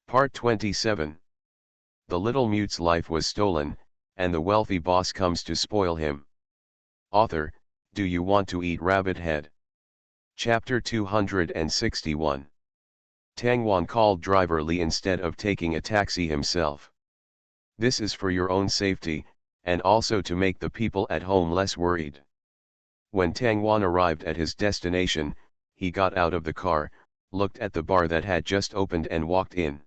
Part 27. The little mute's life was stolen, and the wealthy boss comes to spoil him. Author, do you want to eat rabbit head? Chapter 261. Tangwan called driver Li instead of taking a taxi himself. This is for your own safety, and also to make the people at home less worried. When Tangwan arrived at his destination, he got out of the car, looked at the bar that had just opened and walked in.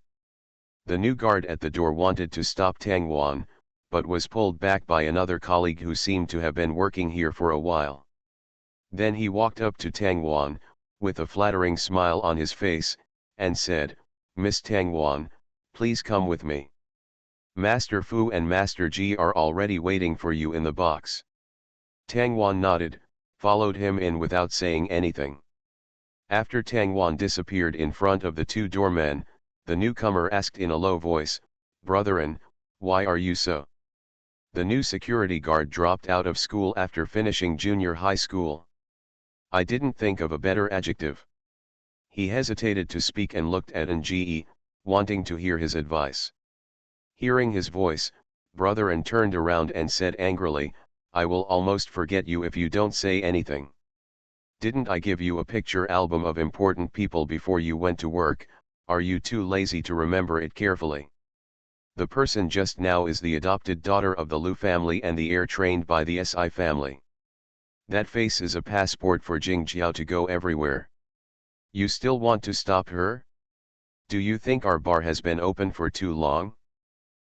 The new guard at the door wanted to stop Tangwan, but was pulled back by another colleague who seemed to have been working here for a while. Then he walked up to Tangwan, with a flattering smile on his face, and said, "Miss Tangwan, please come with me. Master Fu and Master Ji are already waiting for you in the box." Tangwan nodded, followed him in without saying anything. After Tangwan disappeared in front of the two doormen, the newcomer asked in a low voice, "Brotherin, why are you so?" The new security guard dropped out of school after finishing junior high school. I didn't think of a better adjective. He hesitated to speak and looked at Nge, wanting to hear his advice. Hearing his voice, Brotherin turned around and said angrily, "I will almost forget you if you don't say anything. Didn't I give you a picture album of important people before you went to work? Are you too lazy to remember it carefully? The person just now is the adopted daughter of the Lu family and the heir trained by the Si family. That face is a passport for Jingjiao to go everywhere. You still want to stop her? Do you think our bar has been open for too long?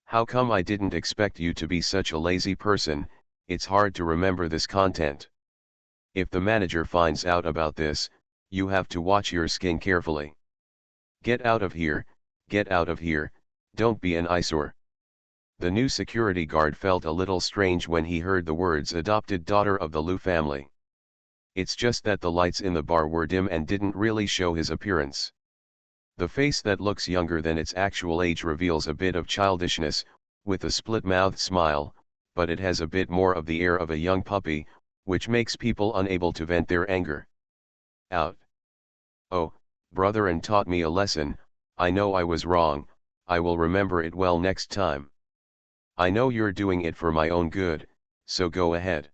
How come I didn't expect you to be such a lazy person? It's hard to remember this content. If the manager finds out about this, you have to watch your skin carefully. Get out of here, don't be an eyesore." The new security guard felt a little strange when he heard the words adopted daughter of the Lu family. It's just that the lights in the bar were dim and didn't really show his appearance. The face that looks younger than its actual age reveals a bit of childishness, with a split-mouthed smile, but it has a bit more of the air of a young puppy, which makes people unable to vent their anger out. "Oh, Brotherin taught me a lesson. I know I was wrong, I will remember it well next time. I know you're doing it for my own good, so go ahead.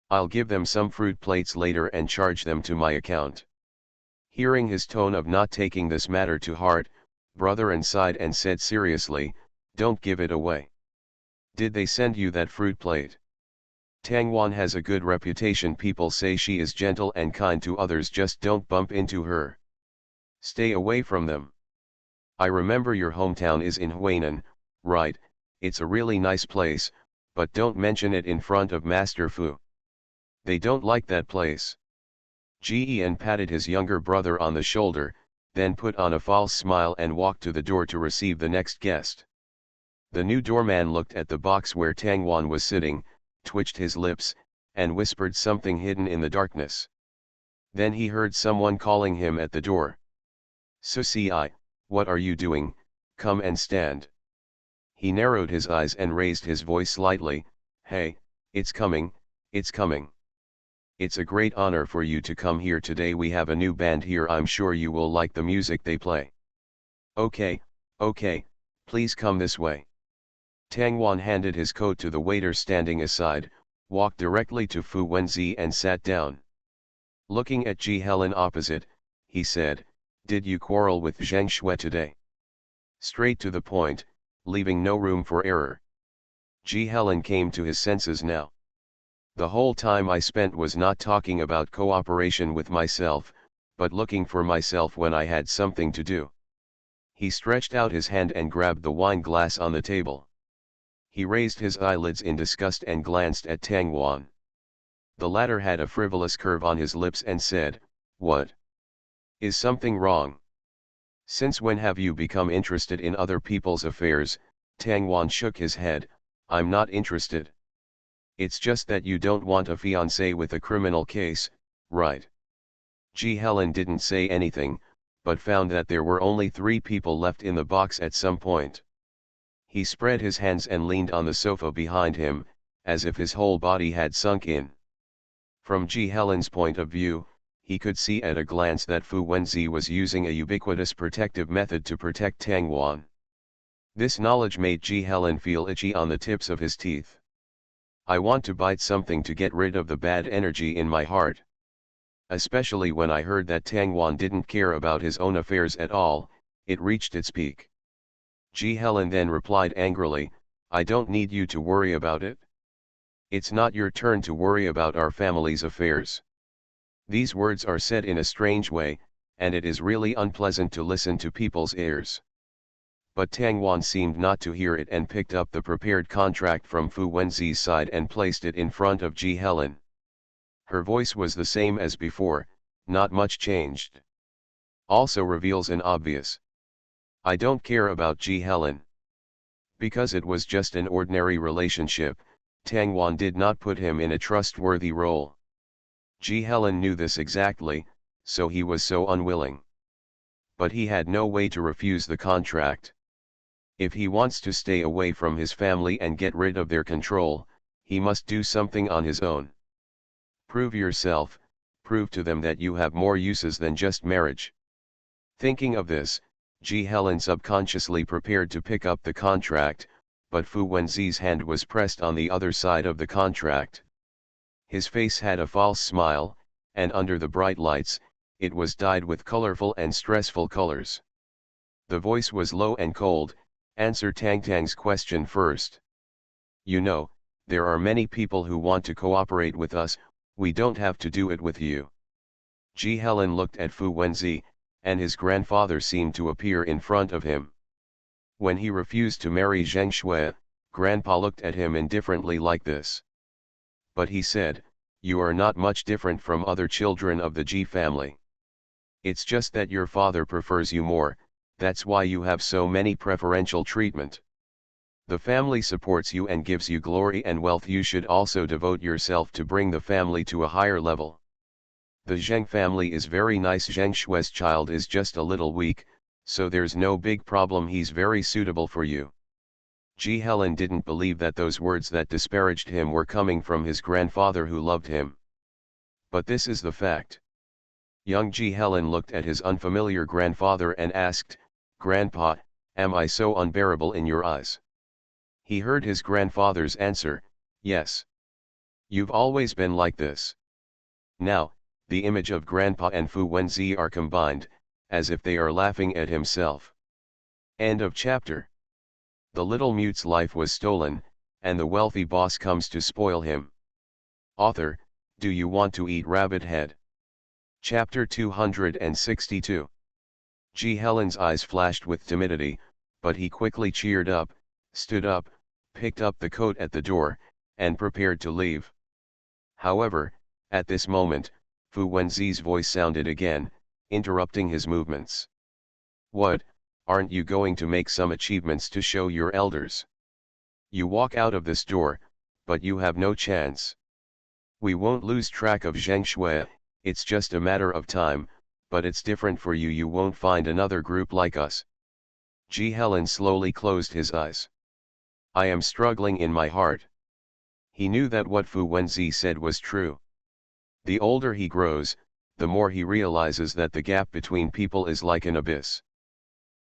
I'll give them some fruit plates later and charge them to my account." Hearing his tone of not taking this matter to heart, Brotherin sighed and said seriously, "Don't give it away. Did they send you that fruit plate? Tangwan has a good reputation. People say she is gentle and kind to others. Just don't bump into her. Stay away from them. I remember your hometown is in Huainan, right? It's a really nice place, but don't mention it in front of Master Fu. They don't like that place." Jian patted his younger brother on the shoulder, then put on a false smile and walked to the door to receive the next guest. The new doorman looked at the box where Tangwan was sitting, twitched his lips, and whispered something hidden in the darkness. Then he heard someone calling him at the door. "Suci, what are you doing? Come and stand." He narrowed his eyes and raised his voice slightly, "Hey, it's coming, it's coming. It's a great honor for you to come here today. We have a new band here. I'm sure you will like the music they play." Okay, please come this way." Tangwan handed his coat to the waiter standing aside, walked directly to Fu Wenzi and sat down. Looking at Ji Helen opposite, he said, "Did you quarrel with Zheng Shui today?" Straight to the point, leaving no room for error. Ji Helen came to his senses now. "The whole time I spent was not talking about cooperation with myself, but looking for myself when I had something to do." He stretched out his hand and grabbed the wine glass on the table. He raised his eyelids in disgust and glanced at Tangwan. The latter had a frivolous curve on his lips and said, "What? Is something wrong? Since when have you become interested in other people's affairs?" Tangwan shook his head, "I'm not interested. It's just that you don't want a fiancé with a criminal case, right?" Ji Helen didn't say anything, but found that there were only 3 people left in the box at some point. He spread his hands and leaned on the sofa behind him, as if his whole body had sunk in. From Ji Helen's point of view, he could see at a glance that Fu Wenzi was using a ubiquitous protective method to protect Tang Wan. This knowledge made Ji Helen feel itchy on the tips of his teeth. I want to bite something to get rid of the bad energy in my heart. Especially when I heard that Tang Wan didn't care about his own affairs at all, it reached its peak. Ji Helen then replied angrily, I don't need you to worry about it. It's not your turn to worry about our family's affairs. These words are said in a strange way, and it is really unpleasant to listen to people's ears. But Tang Wan seemed not to hear it and picked up the prepared contract from Fu Wenzi's side and placed it in front of Ji Helen. Her voice was the same as before, not much changed. Also reveals an obvious. I don't care about Ji Helen. Because it was just an ordinary relationship, Tang Wan did not put him in a trustworthy role. Ji Helen knew this exactly, so he was so unwilling. But he had no way to refuse the contract. If he wants to stay away from his family and get rid of their control, he must do something on his own. Prove yourself, prove to them that you have more uses than just marriage. Thinking of this, Ji Helen subconsciously prepared to pick up the contract, but Fu Wenzi's hand was pressed on the other side of the contract. His face had a false smile, and under the bright lights, it was dyed with colorful and stressful colors. The voice was low and cold, answer Tang Tang's question first. You know, there are many people who want to cooperate with us, we don't have to do it with you. Ji Helen looked at Fu Wenzi, and his grandfather seemed to appear in front of him. When he refused to marry Zheng Shui, Grandpa looked at him indifferently like this. But he said, you are not much different from other children of the Ji family. It's just that your father prefers you more, that's why you have so many preferential treatment. The family supports you and gives you glory and wealth. You should also devote yourself to bring the family to a higher level. The Zheng family is very nice. Zheng Shui's child is just a little weak, so there's no big problem. He's very suitable for you. Ji Helen didn't believe that those words that disparaged him were coming from his grandfather who loved him. But this is the fact. Young Ji Helen looked at his unfamiliar grandfather and asked, Grandpa, am I so unbearable in your eyes? He heard his grandfather's answer, yes. You've always been like this. Now, the image of Grandpa and Fu Wenzi are combined, as if they are laughing at himself. End of chapter. The little mute's life was stolen, and the wealthy boss comes to spoil him. Author, do you want to eat rabbit head? Chapter 262. Ji Helen's eyes flashed with timidity, but he quickly cheered up, stood up, picked up the coat at the door, and prepared to leave. However, at this moment, Fu Wenzi's voice sounded again, interrupting his movements. What, aren't you going to make some achievements to show your elders? You walk out of this door, but you have no chance. We won't lose track of Zheng Shui, it's just a matter of time, but it's different for you. You won't find another group like us. Ji Helen slowly closed his eyes. I am struggling in my heart. He knew that what Fu Wenzi said was true. The older he grows, the more he realizes that the gap between people is like an abyss.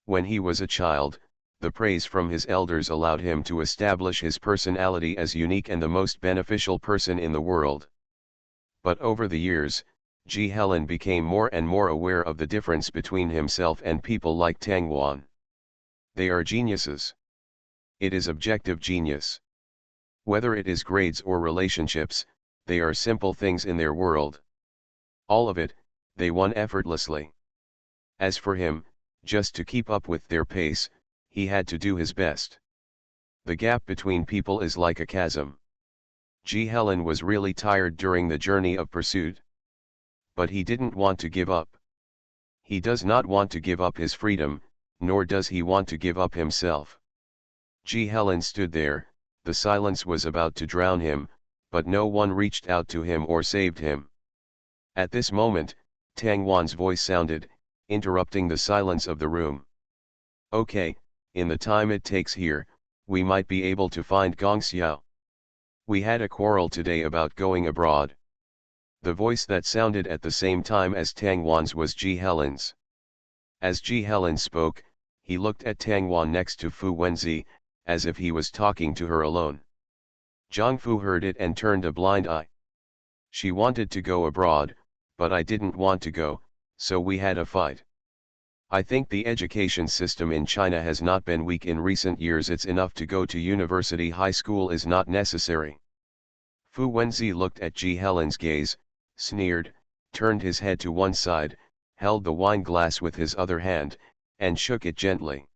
When he was a child, the praise from his elders allowed him to establish his personality as unique and the most beneficial person in the world. But over the years, Ji Helen became more and more aware of the difference between himself and people like Tang Wan. They are geniuses. It is objective genius. Whether it is grades or relationships, they are simple things in their world. All of it, they won effortlessly. As for him, just to keep up with their pace, he had to do his best. The gap between people is like a chasm. Ji Helen was really tired during the journey of pursuit. But he didn't want to give up. He does not want to give up his freedom, nor does he want to give up himself. Ji Helen stood there, the silence was about to drown him, but no one reached out to him or saved him. At this moment, Tang Wan's voice sounded, interrupting the silence of the room. Okay, in the time it takes here, we might be able to find Gong Xiao. We had a quarrel today about going abroad. The voice that sounded at the same time as Tang Wan's was Ji Helen's. As Ji Helen spoke, he looked at Tang Wan next to Fu Wenzi, as if he was talking to her alone. Zhang Fu heard it and turned a blind eye. She wanted to go abroad, but I didn't want to go, so we had a fight. I think the education system in China has not been weak in recent years. It's enough to go to university. High school is not necessary. Fu Wenzi looked at Ji Helen's gaze, sneered, turned his head to one side, held the wine glass with his other hand, and shook it gently.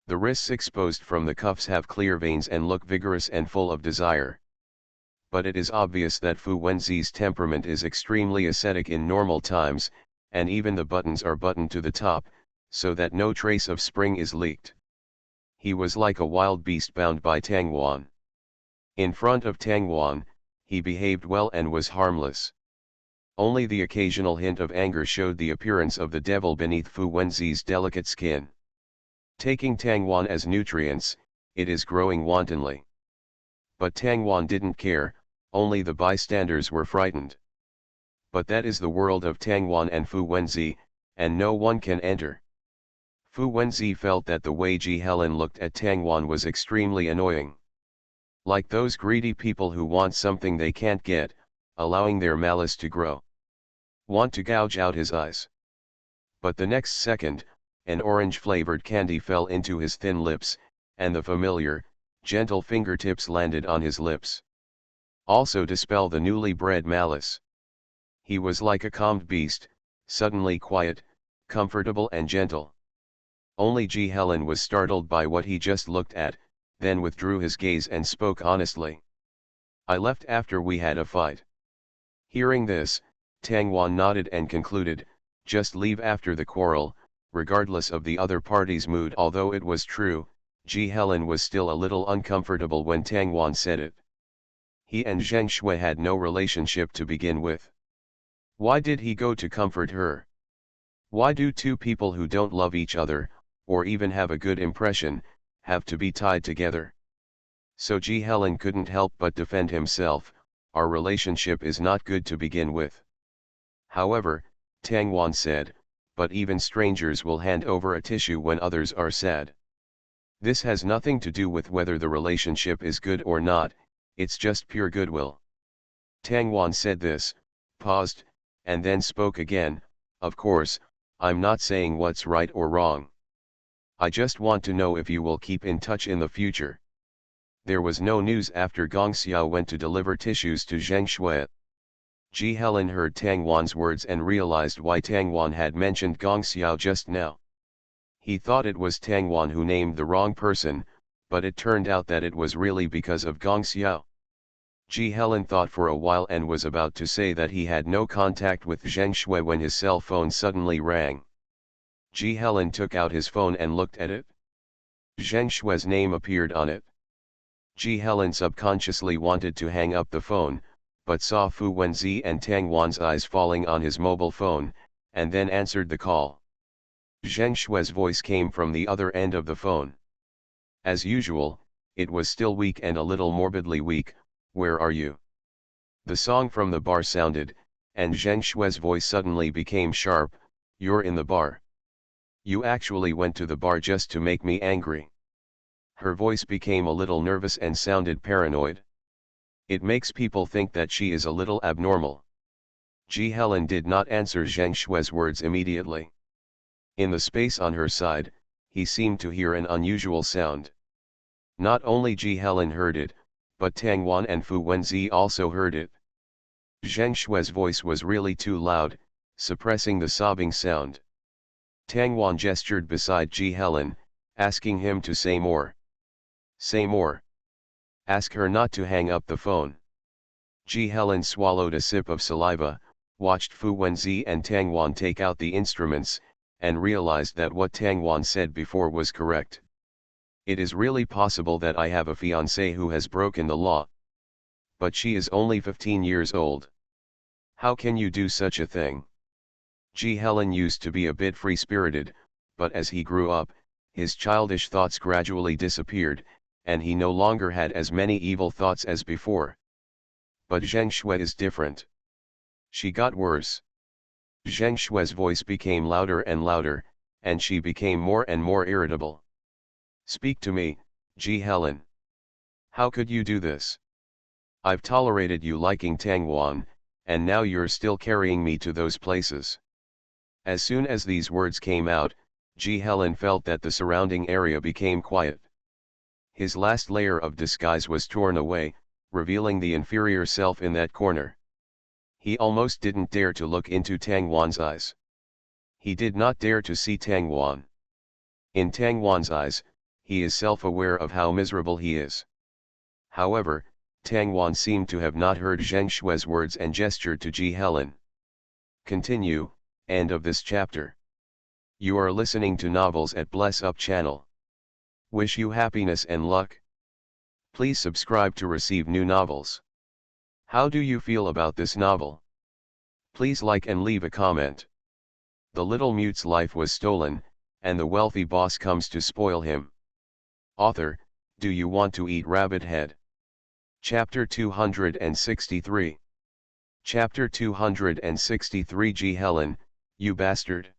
The wrists exposed from the cuffs have clear veins and look vigorous and full of desire. But it is obvious that Fu Wenzi's temperament is extremely ascetic in normal times, and even the buttons are buttoned to the top, so that no trace of spring is leaked. He was like a wild beast bound by Tang Wan. In front of Tang Wan, he behaved well and was harmless. Only the occasional hint of anger showed the appearance of the devil beneath Fu Wenzi's delicate skin. Taking Tang Wan as nutrients, it is growing wantonly. But Tang Wan didn't care, only the bystanders were frightened. But that is the world of Tang Wan and Fu Wenzi, and no one can enter. Fu Wenzi felt that the way Ji Helen looked at Tang Wan was extremely annoying. Like those greedy people who want something they can't get, allowing their malice to grow. Want to gouge out his eyes. But the next second, an orange-flavored candy fell into his thin lips, and the familiar, gentle fingertips landed on his lips. Also dispel the newly bred malice. He was like a calmed beast, suddenly quiet, comfortable and gentle. Only Ji Helen was startled by what he just looked at, then withdrew his gaze and spoke honestly. I left after we had a fight. Hearing this, Tang Wan nodded and concluded, just leave after the quarrel, regardless of the other party's mood. Although it was true, Ji Helen was still a little uncomfortable when Tang Wan said it. He and Zheng Shui had no relationship to begin with. Why did he go to comfort her? Why do two people who don't love each other, or even have a good impression, have to be tied together? So Ji Helen couldn't help but defend himself. Our relationship is not good to begin with. However, Tang Wan said, but even strangers will hand over a tissue when others are sad. This has nothing to do with whether the relationship is good or not, it's just pure goodwill. Tang Wan said this, paused, and then spoke again, of course, I'm not saying what's right or wrong. I just want to know if you will keep in touch in the future. There was no news after Gong Xiao went to deliver tissues to Zheng Shui. Ji Helen heard Tang Wan's words and realized why Tang Wan had mentioned Gong Xiao just now. He thought it was Tang Wan who named the wrong person, but it turned out that it was really because of Gong Xiao. Ji Helen thought for a while and was about to say that he had no contact with Zheng Shui when his cell phone suddenly rang. Ji Helen took out his phone and looked at it. Zheng Shui's name appeared on it. Ji Helen subconsciously wanted to hang up the phone, but saw Fu Wenzi and Tang Wan's eyes falling on his mobile phone, and then answered the call. Zheng Shui's voice came from the other end of the phone. As usual, it was still weak and a little morbidly weak. Where are you? The song from the bar sounded, and Zheng Shui's voice suddenly became sharp. You're in the bar. You actually went to the bar just to make me angry. Her voice became a little nervous and sounded paranoid. It makes people think that she is a little abnormal. Ji Helen did not answer Zheng Shui's words immediately. In the space on her side, he seemed to hear an unusual sound. Not only Ji Helen heard it, but Tang Wan and Fu Wenzi also heard it. Zheng Shui's voice was really too loud, suppressing the sobbing sound. Tang Wan gestured beside Ji Helen, asking him to say more. Say more. Ask her not to hang up the phone. Ji Helen swallowed a sip of saliva, watched Fu Wenzi and Tang Wan take out the instruments, and realized that what Tang Wan said before was correct. It is really possible that I have a fiancée who has broken the law. But she is only 15 years old. How can you do such a thing? Ji Helen used to be a bit free-spirited, but as he grew up, his childish thoughts gradually disappeared, and he no longer had as many evil thoughts as before. But Zheng Shui is different. She got worse. Zheng Shui's voice became louder and louder, and she became more and more irritable. Speak to me, Ji Helen. How could you do this? I've tolerated you liking Tangwan, and now you're still carrying me to those places. As soon as these words came out, Ji Helen felt that the surrounding area became quiet. His last layer of disguise was torn away, revealing the inferior self in that corner. He almost didn't dare to look into Tangwan's eyes. He did not dare to see Tangwan. In Tangwan's eyes, he is self-aware of how miserable he is. However, Tangwan seemed to have not heard Zheng Shui's words and gestured to Ji Helen. Continue, end of this chapter. You are listening to Novels at Bless Up channel. Wish you happiness and luck. Please subscribe to receive new novels. How do you feel about this novel? Please like and leave a comment. The little mute's life was stolen, and the wealthy boss comes to spoil him. Author, do you want to eat rabbit head? Chapter 263. Chapter 263. Ji Helen, you bastard.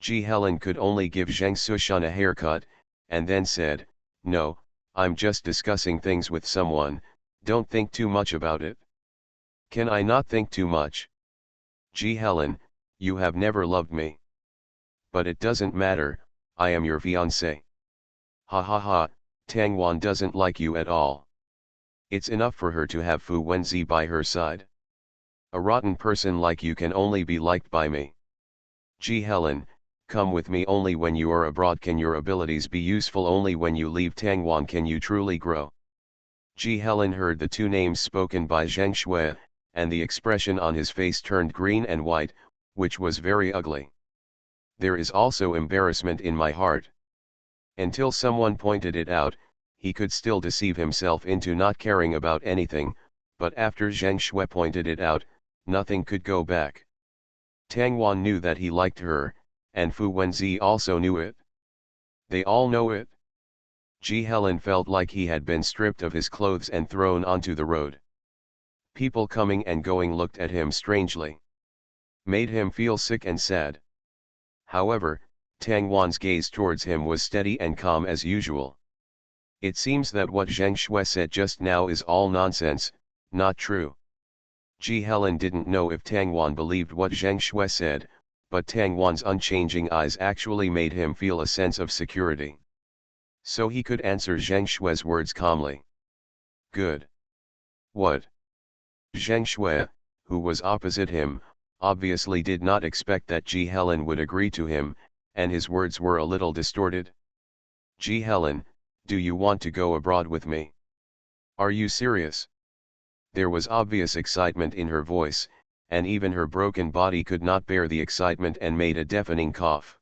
Ji Helen could only give Zheng Sushun a haircut, and then said, no, I'm just discussing things with someone, don't think too much about it. Can I not think too much? Ji Helen, you have never loved me. But it doesn't matter, I am your fiancé. Ha ha ha, Tangwan doesn't like you at all. It's enough for her to have Fu Wenzi by her side. A rotten person like you can only be liked by me. Ji Helen, come with me only when you are abroad can your abilities be useful only when you leave Tangwan can you truly grow. Ji Helen heard the two names spoken by Zheng Shui, and the expression on his face turned green and white, which was very ugly. There is also embarrassment in my heart. Until someone pointed it out, he could still deceive himself into not caring about anything, but after Zheng Shui pointed it out, nothing could go back. Tangwan knew that he liked her, and Fu Wenzi also knew it. They all know it. Ji Helen felt like he had been stripped of his clothes and thrown onto the road. People coming and going looked at him strangely. Made him feel sick and sad. However, Tangwan's gaze towards him was steady and calm as usual. It seems that what Zheng Shui said just now is all nonsense, not true. Ji Helen didn't know if Tangwan believed what Zheng Shui said, but Tangwan's unchanging eyes actually made him feel a sense of security. So he could answer Zheng Shui's words calmly. Good. What? Zheng Shui, who was opposite him, obviously did not expect that Ji Helen would agree to him, and his words were a little distorted. Ji Helen, do you want to go abroad with me? Are you serious? There was obvious excitement in her voice, and even her broken body could not bear the excitement and made a deafening cough.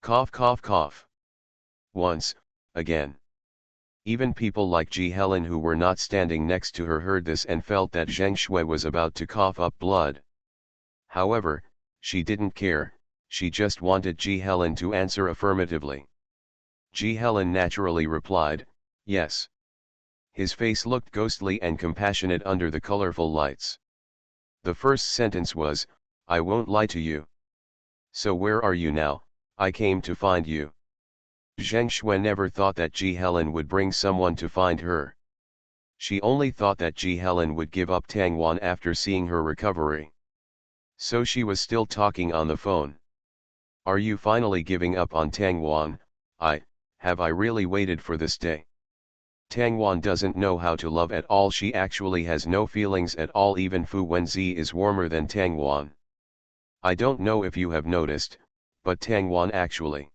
Cough cough cough. Once, again. Even people like Ji Helen who were not standing next to her heard this and felt that Zheng Shui was about to cough up blood. However, she didn't care, she just wanted Ji Helen to answer affirmatively. Ji Helen naturally replied, yes. His face looked ghostly and compassionate under the colorful lights. The first sentence was, I won't lie to you. So where are you now? I came to find you. Zheng Shui never thought that Ji Helen would bring someone to find her. She only thought that Ji Helen would give up Tangwan after seeing her recovery. So she was still talking on the phone. Are you finally giving up on Tangwan? Have I really waited for this day? Tangwan doesn't know how to love at all, she actually has no feelings at all, even Fu Wenzi is warmer than Tangwan. I don't know if you have noticed, but Tangwan actually.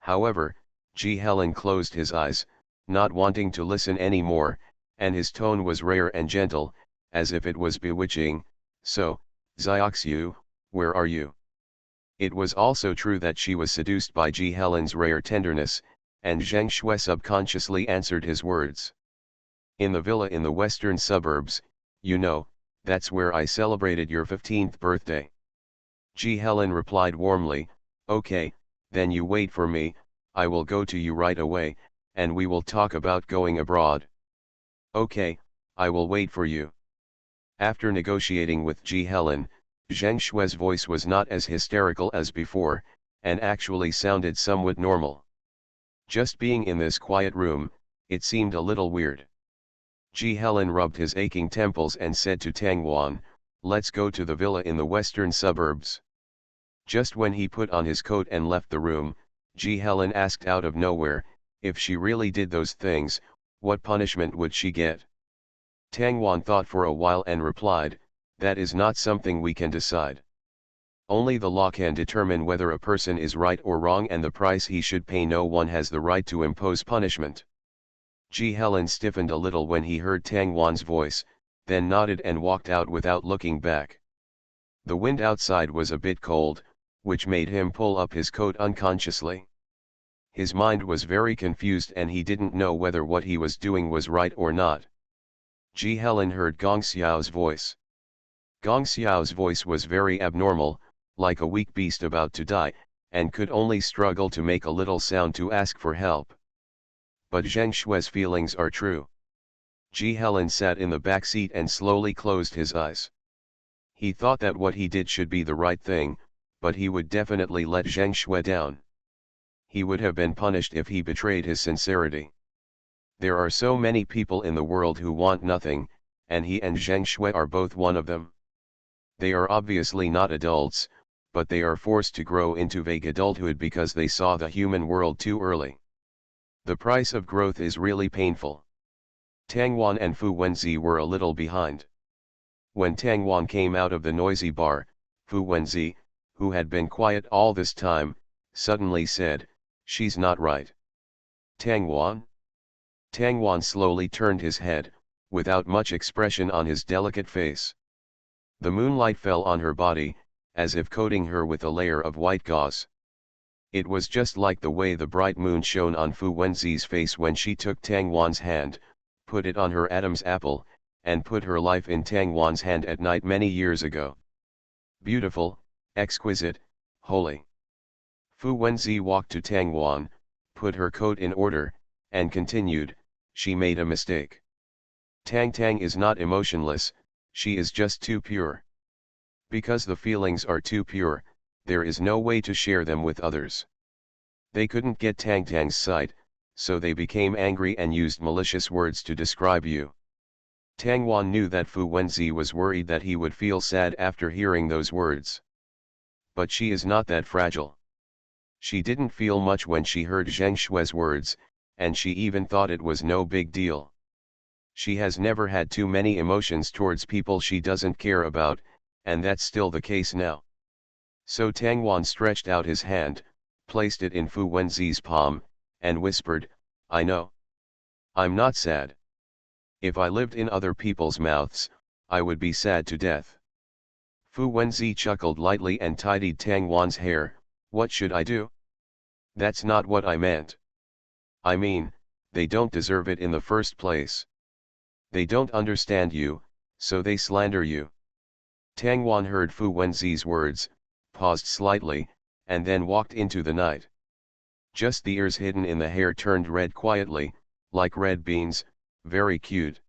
However, Ji Helen closed his eyes, not wanting to listen anymore, and his tone was rare and gentle, as if it was bewitching, so, Xiaoxiu, where are you? It was also true that she was seduced by Ji Helen's rare tenderness, and Zheng Shui subconsciously answered his words. In the villa in the western suburbs, you know, that's where I celebrated your 15th birthday. Ji Helen replied warmly, okay, then you wait for me, I will go to you right away, and we will talk about going abroad. Okay, I will wait for you. After negotiating with Ji Helen, Zheng Shui's voice was not as hysterical as before, and actually sounded somewhat normal. Just being in this quiet room, it seemed a little weird. Ji Helen rubbed his aching temples and said to Tang Wan, "Let's go to the villa in the western suburbs." Just when he put on his coat and left the room, Ji Helen asked out of nowhere, if she really did those things, what punishment would she get? Tang Wan thought for a while and replied, "That is not something we can decide. Only the law can determine whether a person is right or wrong and the price he should pay. No one has the right to impose punishment." Ji Helen stiffened a little when he heard Tang Wan's voice, then nodded and walked out without looking back. The wind outside was a bit cold, which made him pull up his coat unconsciously. His mind was very confused and he didn't know whether what he was doing was right or not. Ji Helen heard Gong Xiao's voice. Gong Xiao's voice was very abnormal, like a weak beast about to die, and could only struggle to make a little sound to ask for help. But Zheng Shui's feelings are true. Ji Helen sat in the back seat and slowly closed his eyes. He thought that what he did should be the right thing, but he would definitely let Zheng Shui down. He would have been punished if he betrayed his sincerity. There are so many people in the world who want nothing, and he and Zheng Shui are both one of them. They are obviously not adults, but they are forced to grow into vague adulthood because they saw the human world too early. The price of growth is really painful. Tang Wan and Fu Wenzi were a little behind. When Tang Wan came out of the noisy bar, Fu Wenzi, who had been quiet all this time, suddenly said, "She's not right." "Tang Wan?" Tang Wan slowly turned his head, without much expression on his delicate face. The moonlight fell on her body, as if coating her with a layer of white gauze. It was just like the way the bright moon shone on Fu Wenzi's face when she took Tang Wan's hand, put it on her Adam's apple, and put her life in Tang Wan's hand at night many years ago. Beautiful, exquisite, holy. Fu Wenzi walked to Tang Wan, put her coat in order, and continued, "She made a mistake. Tang Tang is not emotionless, she is just too pure. Because the feelings are too pure, there is no way to share them with others. They couldn't get Tang Tang's sight, so they became angry and used malicious words to describe you." Tang Wan knew that Fu Wenzi was worried that he would feel sad after hearing those words. But she is not that fragile. She didn't feel much when she heard Zheng Shui's words, and she even thought it was no big deal. She has never had too many emotions towards people she doesn't care about, and that's still the case now. So Tang Wan stretched out his hand, placed it in Fu Wenzi's palm, and whispered, "I know. I'm not sad. If I lived in other people's mouths, I would be sad to death." Fu Wenzi chuckled lightly and tidied Tang Wan's hair. "What should I do? That's not what I meant. I mean, they don't deserve it in the first place. They don't understand you, so they slander you." Tang Wan heard Fu Wenzi's words, paused slightly, and then walked into the night. Just the ears hidden in the hair turned red quietly, like red beans, very cute.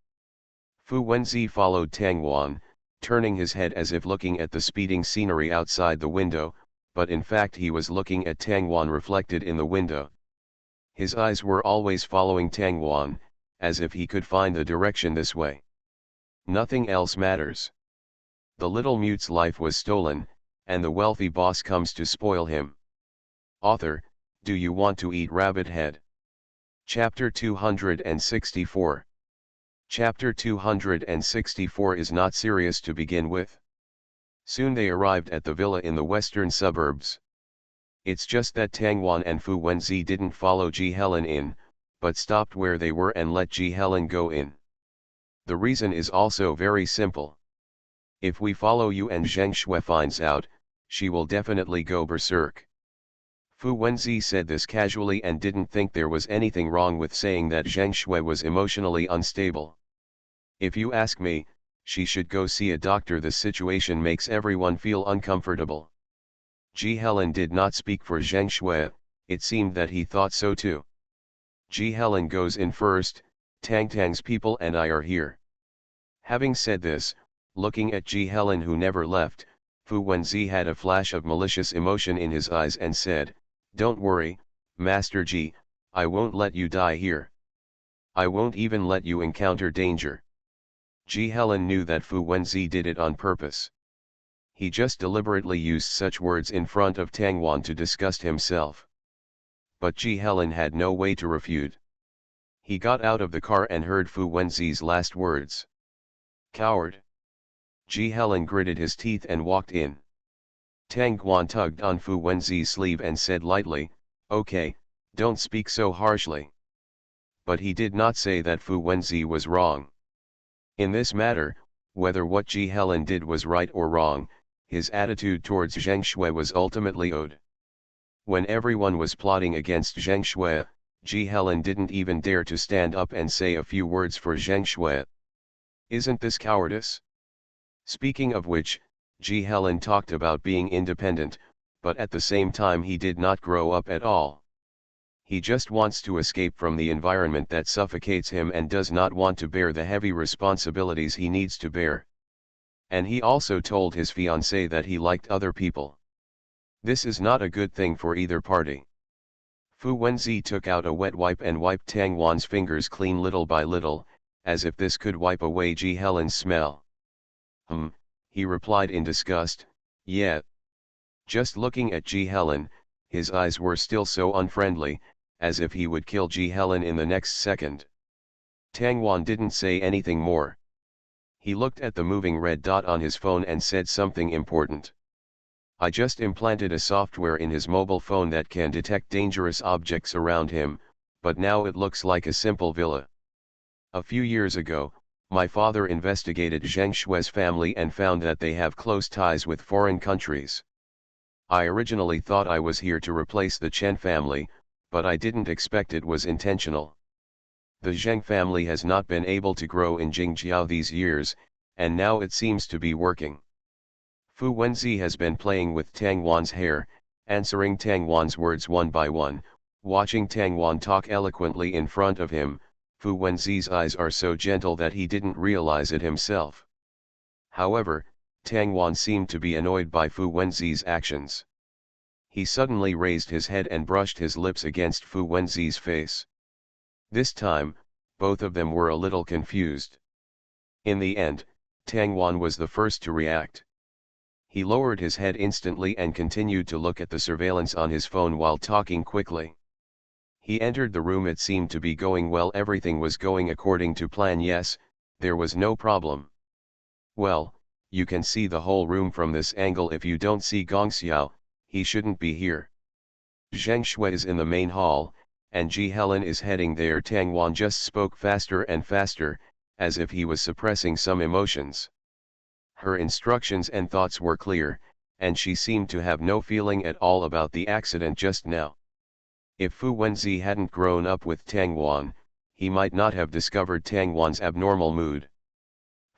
Fu Wenzi followed Tang Wan, turning his head as if looking at the speeding scenery outside the window, but in fact he was looking at Tang Wan reflected in the window. His eyes were always following Tang Wan, as if he could find the direction this way. Nothing else matters. The little mute's life was stolen, and the wealthy boss comes to spoil him. Author, do you want to eat rabbit head? Chapter 264. Chapter 264 is not serious to begin with. Soon they arrived at the villa in the western suburbs. It's just that Tang Wan and Fu Wenzi didn't follow Ji Helen in, but stopped where they were and let Ji Helen go in. The reason is also very simple. If we follow you and Zheng Shui finds out, she will definitely go berserk. Fu Wenzi said this casually and didn't think there was anything wrong with saying that Zheng Shui was emotionally unstable. If you ask me, she should go see a doctor. This situation makes everyone feel uncomfortable. Ji Helen did not speak for Zheng Shui, it seemed that he thought so too. Ji Helen goes in first, Tang Tang's people and I are here. Having said this, Looking at Ji Helen who never left, Fu Wenzi had a flash of malicious emotion in his eyes and said, "Don't worry, Master Ji, I won't let you die here. I won't even let you encounter danger." Ji Helen knew that Fu Wenzi did it on purpose. He just deliberately used such words in front of Tang Wan to disgust himself. But Ji Helen had no way to refute. He got out of the car and heard Fu Wenzi's last words. "Coward." Ji Helen gritted his teeth and walked in. Tang Guan tugged on Fu Wenzi's sleeve and said lightly, "Okay, don't speak so harshly." But he did not say that Fu Wenzi was wrong. In this matter, whether what Ji Helen did was right or wrong, his attitude towards Zheng Shui was ultimately owed. When everyone was plotting against Zheng Shui, Ji Helen didn't even dare to stand up and say a few words for Zheng Shui. Isn't this cowardice? Speaking of which, Ji Helen talked about being independent, but at the same time he did not grow up at all. He just wants to escape from the environment that suffocates him and does not want to bear the heavy responsibilities he needs to bear. And he also told his fiancée that he liked other people. This is not a good thing for either party. Fu Wenzi took out a wet wipe and wiped Tang Wan's fingers clean little by little, as if this could wipe away Ji Helen's smell. He replied in disgust, "Yeah." Just looking at Ji Helen, his eyes were still so unfriendly, as if he would kill Ji Helen in the next second. Tang Wan didn't say anything more. He looked at the moving red dot on his phone and said something important. "I just implanted a software in his mobile phone that can detect dangerous objects around him, but now it looks like a simple villa. A few years ago, my father investigated Zheng Shui's family and found that they have close ties with foreign countries. I originally thought I was here to replace the Chen family, but I didn't expect it was intentional. The Zheng family has not been able to grow in Jingjiao these years, and now it seems to be working." Fu Wenzi has been playing with Tang Wan's hair, answering Tang Wan's words one by one, watching Tang Wan talk eloquently in front of him. Fu Wenzi's eyes are so gentle that he didn't realize it himself. However, Tang Wan seemed to be annoyed by Fu Wenzi's actions. He suddenly raised his head and brushed his lips against Fu Wenzi's face. This time, both of them were a little confused. In the end, Tang Wan was the first to react. He lowered his head instantly and continued to look at the surveillance on his phone while talking quickly. He entered the room. It seemed to be going well. Everything was going according to plan. Yes, there was no problem. "Well, you can see the whole room from this angle. If you don't see Gong Xiao, he shouldn't be here. Zheng Shui is in the main hall, and Ji Helen is heading there." Tang Wan just spoke faster and faster, as if he was suppressing some emotions. Her instructions and thoughts were clear, and she seemed to have no feeling at all about the accident just now. If Fu Wenzi hadn't grown up with Tang Wan, he might not have discovered Tang Wan's abnormal mood.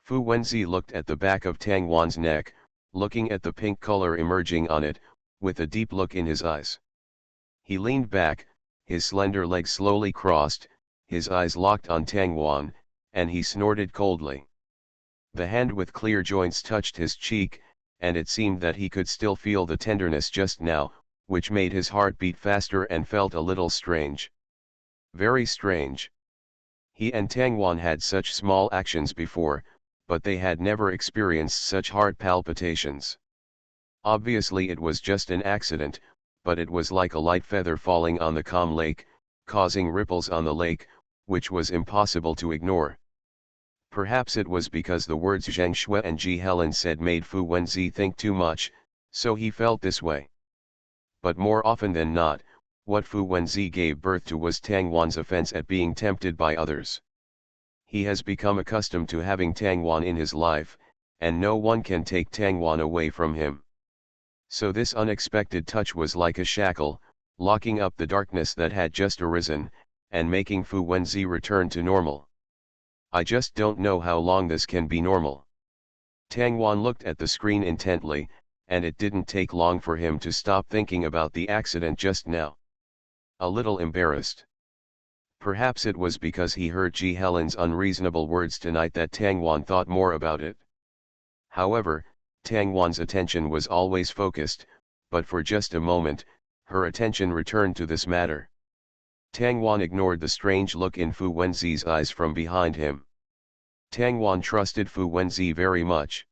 Fu Wenzi looked at the back of Tang Wan's neck, looking at the pink color emerging on it, with a deep look in his eyes. He leaned back, his slender legs slowly crossed, his eyes locked on Tang Wan, and he snorted coldly. The hand with clear joints touched his cheek, and it seemed that he could still feel the tenderness just now, which made his heart beat faster and felt a little strange. Very strange. He and Tang Wan had such small actions before, but they had never experienced such heart palpitations. Obviously it was just an accident, but it was like a light feather falling on the calm lake, causing ripples on the lake, which was impossible to ignore. Perhaps it was because the words Zheng Shui and Ji Helen said made Fu Wenzi think too much, so he felt this way. But more often than not, what Fu Wenzi gave birth to was Tang Wan's offense at being tempted by others. He has become accustomed to having Tang Wan in his life, and no one can take Tang Wan away from him. So this unexpected touch was like a shackle, locking up the darkness that had just arisen, and making Fu Wenzi return to normal. "I just don't know how long this can be normal." Tang Wan looked at the screen intently, and it didn't take long for him to stop thinking about the accident just now. A little embarrassed. Perhaps it was because he heard Ji Helen's unreasonable words tonight that Tang Wan thought more about it. However, Tang Wan's attention was always focused, but for just a moment, her attention returned to this matter. Tang Wan ignored the strange look in Fu Wenzi's eyes from behind him. Tang Wan trusted Fu Wenzi very much.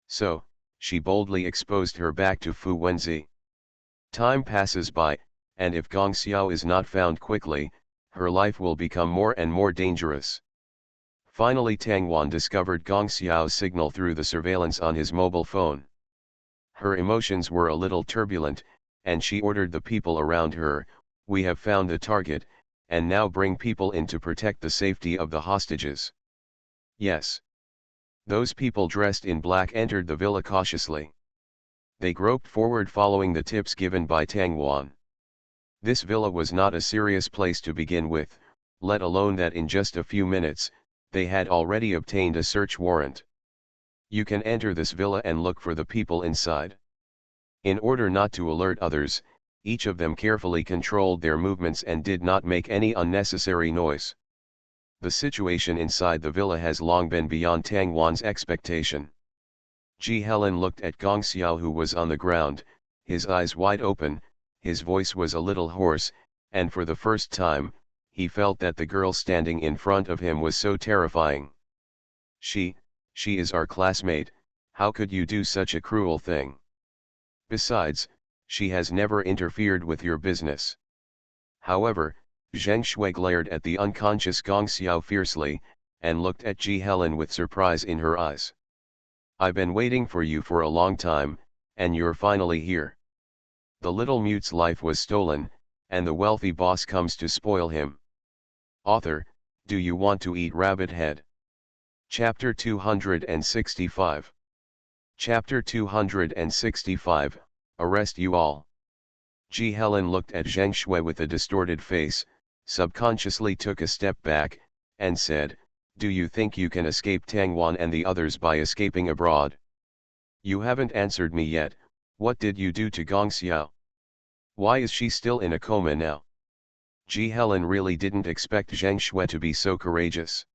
So, she boldly exposed her back to Fu Wenzi. Time passes by, and if Gong Xiao is not found quickly, her life will become more and more dangerous. Finally Tang Wan discovered Gong Xiao's signal through the surveillance on his mobile phone. Her emotions were a little turbulent, and she ordered the people around her, "We have found the target, and now bring people in to protect the safety of the hostages." Yes. Those people dressed in black entered the villa cautiously. They groped forward following the tips given by Tang Wan. This villa was not a serious place to begin with, let alone that in just a few minutes, they had already obtained a search warrant. You can enter this villa and look for the people inside. In order not to alert others, each of them carefully controlled their movements and did not make any unnecessary noise. The situation inside the villa has long been beyond Tang Wan's expectation. Ji Helen looked at Gong Xiao, who was on the ground, his eyes wide open, his voice was a little hoarse, and for the first time, he felt that the girl standing in front of him was so terrifying. She is our classmate, how could you do such a cruel thing? Besides, she has never interfered with your business. However, Zheng Shui glared at the unconscious Gong Xiao fiercely, and looked at Ji Helen with surprise in her eyes. I've been waiting for you for a long time, and you're finally here. The little mute's life was stolen, and the wealthy boss comes to spoil him. Author, do you want to eat rabbit head? Chapter 265. Chapter 265, Arrest you all. Ji Helen looked at Zheng Shui with a distorted face, subconsciously took a step back, and said, "Do you think you can escape Tang Wan and the others by escaping abroad? You haven't answered me yet, what did you do to Gong Xiao? Why is she still in a coma now?" Ji Helen really didn't expect Zheng Shui to be so courageous.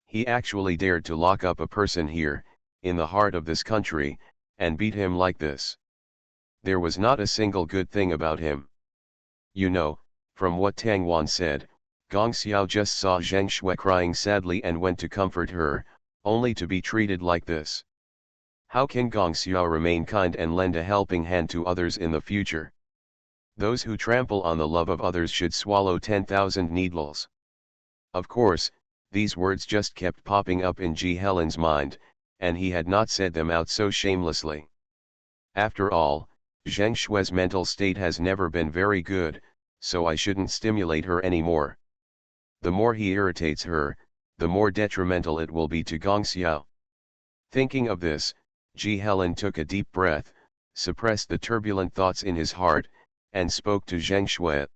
He actually dared to lock up a person here, in the heart of this country, and beat him like this. There was not a single good thing about him. You know, from what Tang Wan said, Gong Xiao just saw Zheng Shui crying sadly and went to comfort her, only to be treated like this. How can Gong Xiao remain kind and lend a helping hand to others in the future? Those who trample on the love of others should swallow 10,000 needles. Of course, these words just kept popping up in Ji Helen's mind, and he had not said them out so shamelessly. After all, Zheng Shui's mental state has never been very good, so I shouldn't stimulate her anymore. The more he irritates her, the more detrimental it will be to Gong Xiao. Thinking of this, Ji Helen took a deep breath, suppressed the turbulent thoughts in his heart, and spoke to Zheng Shui.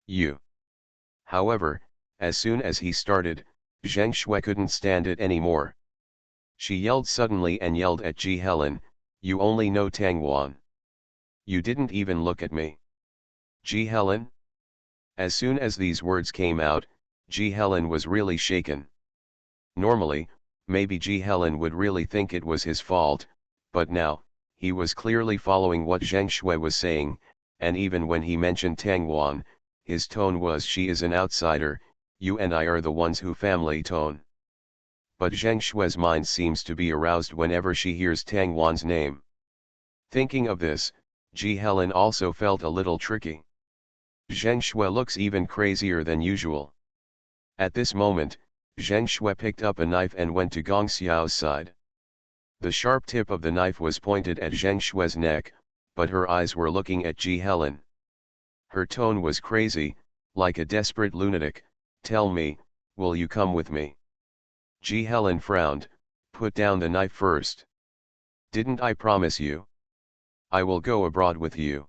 You. However, as soon as he started, Zheng Shui couldn't stand it anymore. She yelled suddenly and yelled at Ji Helen, "You only know Tang Wan. You didn't even look at me." Ji Helen? As soon as these words came out, Ji Helen was really shaken. Normally, maybe Ji Helen would really think it was his fault, but now, he was clearly following what Zheng Shui was saying, and even when he mentioned Tang Wan, his tone was, "She is an outsider, you and I are the ones who family tone." But Zheng Shui's mind seems to be aroused whenever she hears Tang Wan's name. Thinking of this, Ji Helen also felt a little tricky. Zheng Shui looks even crazier than usual. At this moment, Zheng Shui picked up a knife and went to Gong Xiao's side. The sharp tip of the knife was pointed at Zheng Shui's neck, but her eyes were looking at Ji Helen. Her tone was crazy, like a desperate lunatic. "Tell me, will you come with me?" Ji Helen frowned, "Put down the knife first. Didn't I promise you? I will go abroad with you.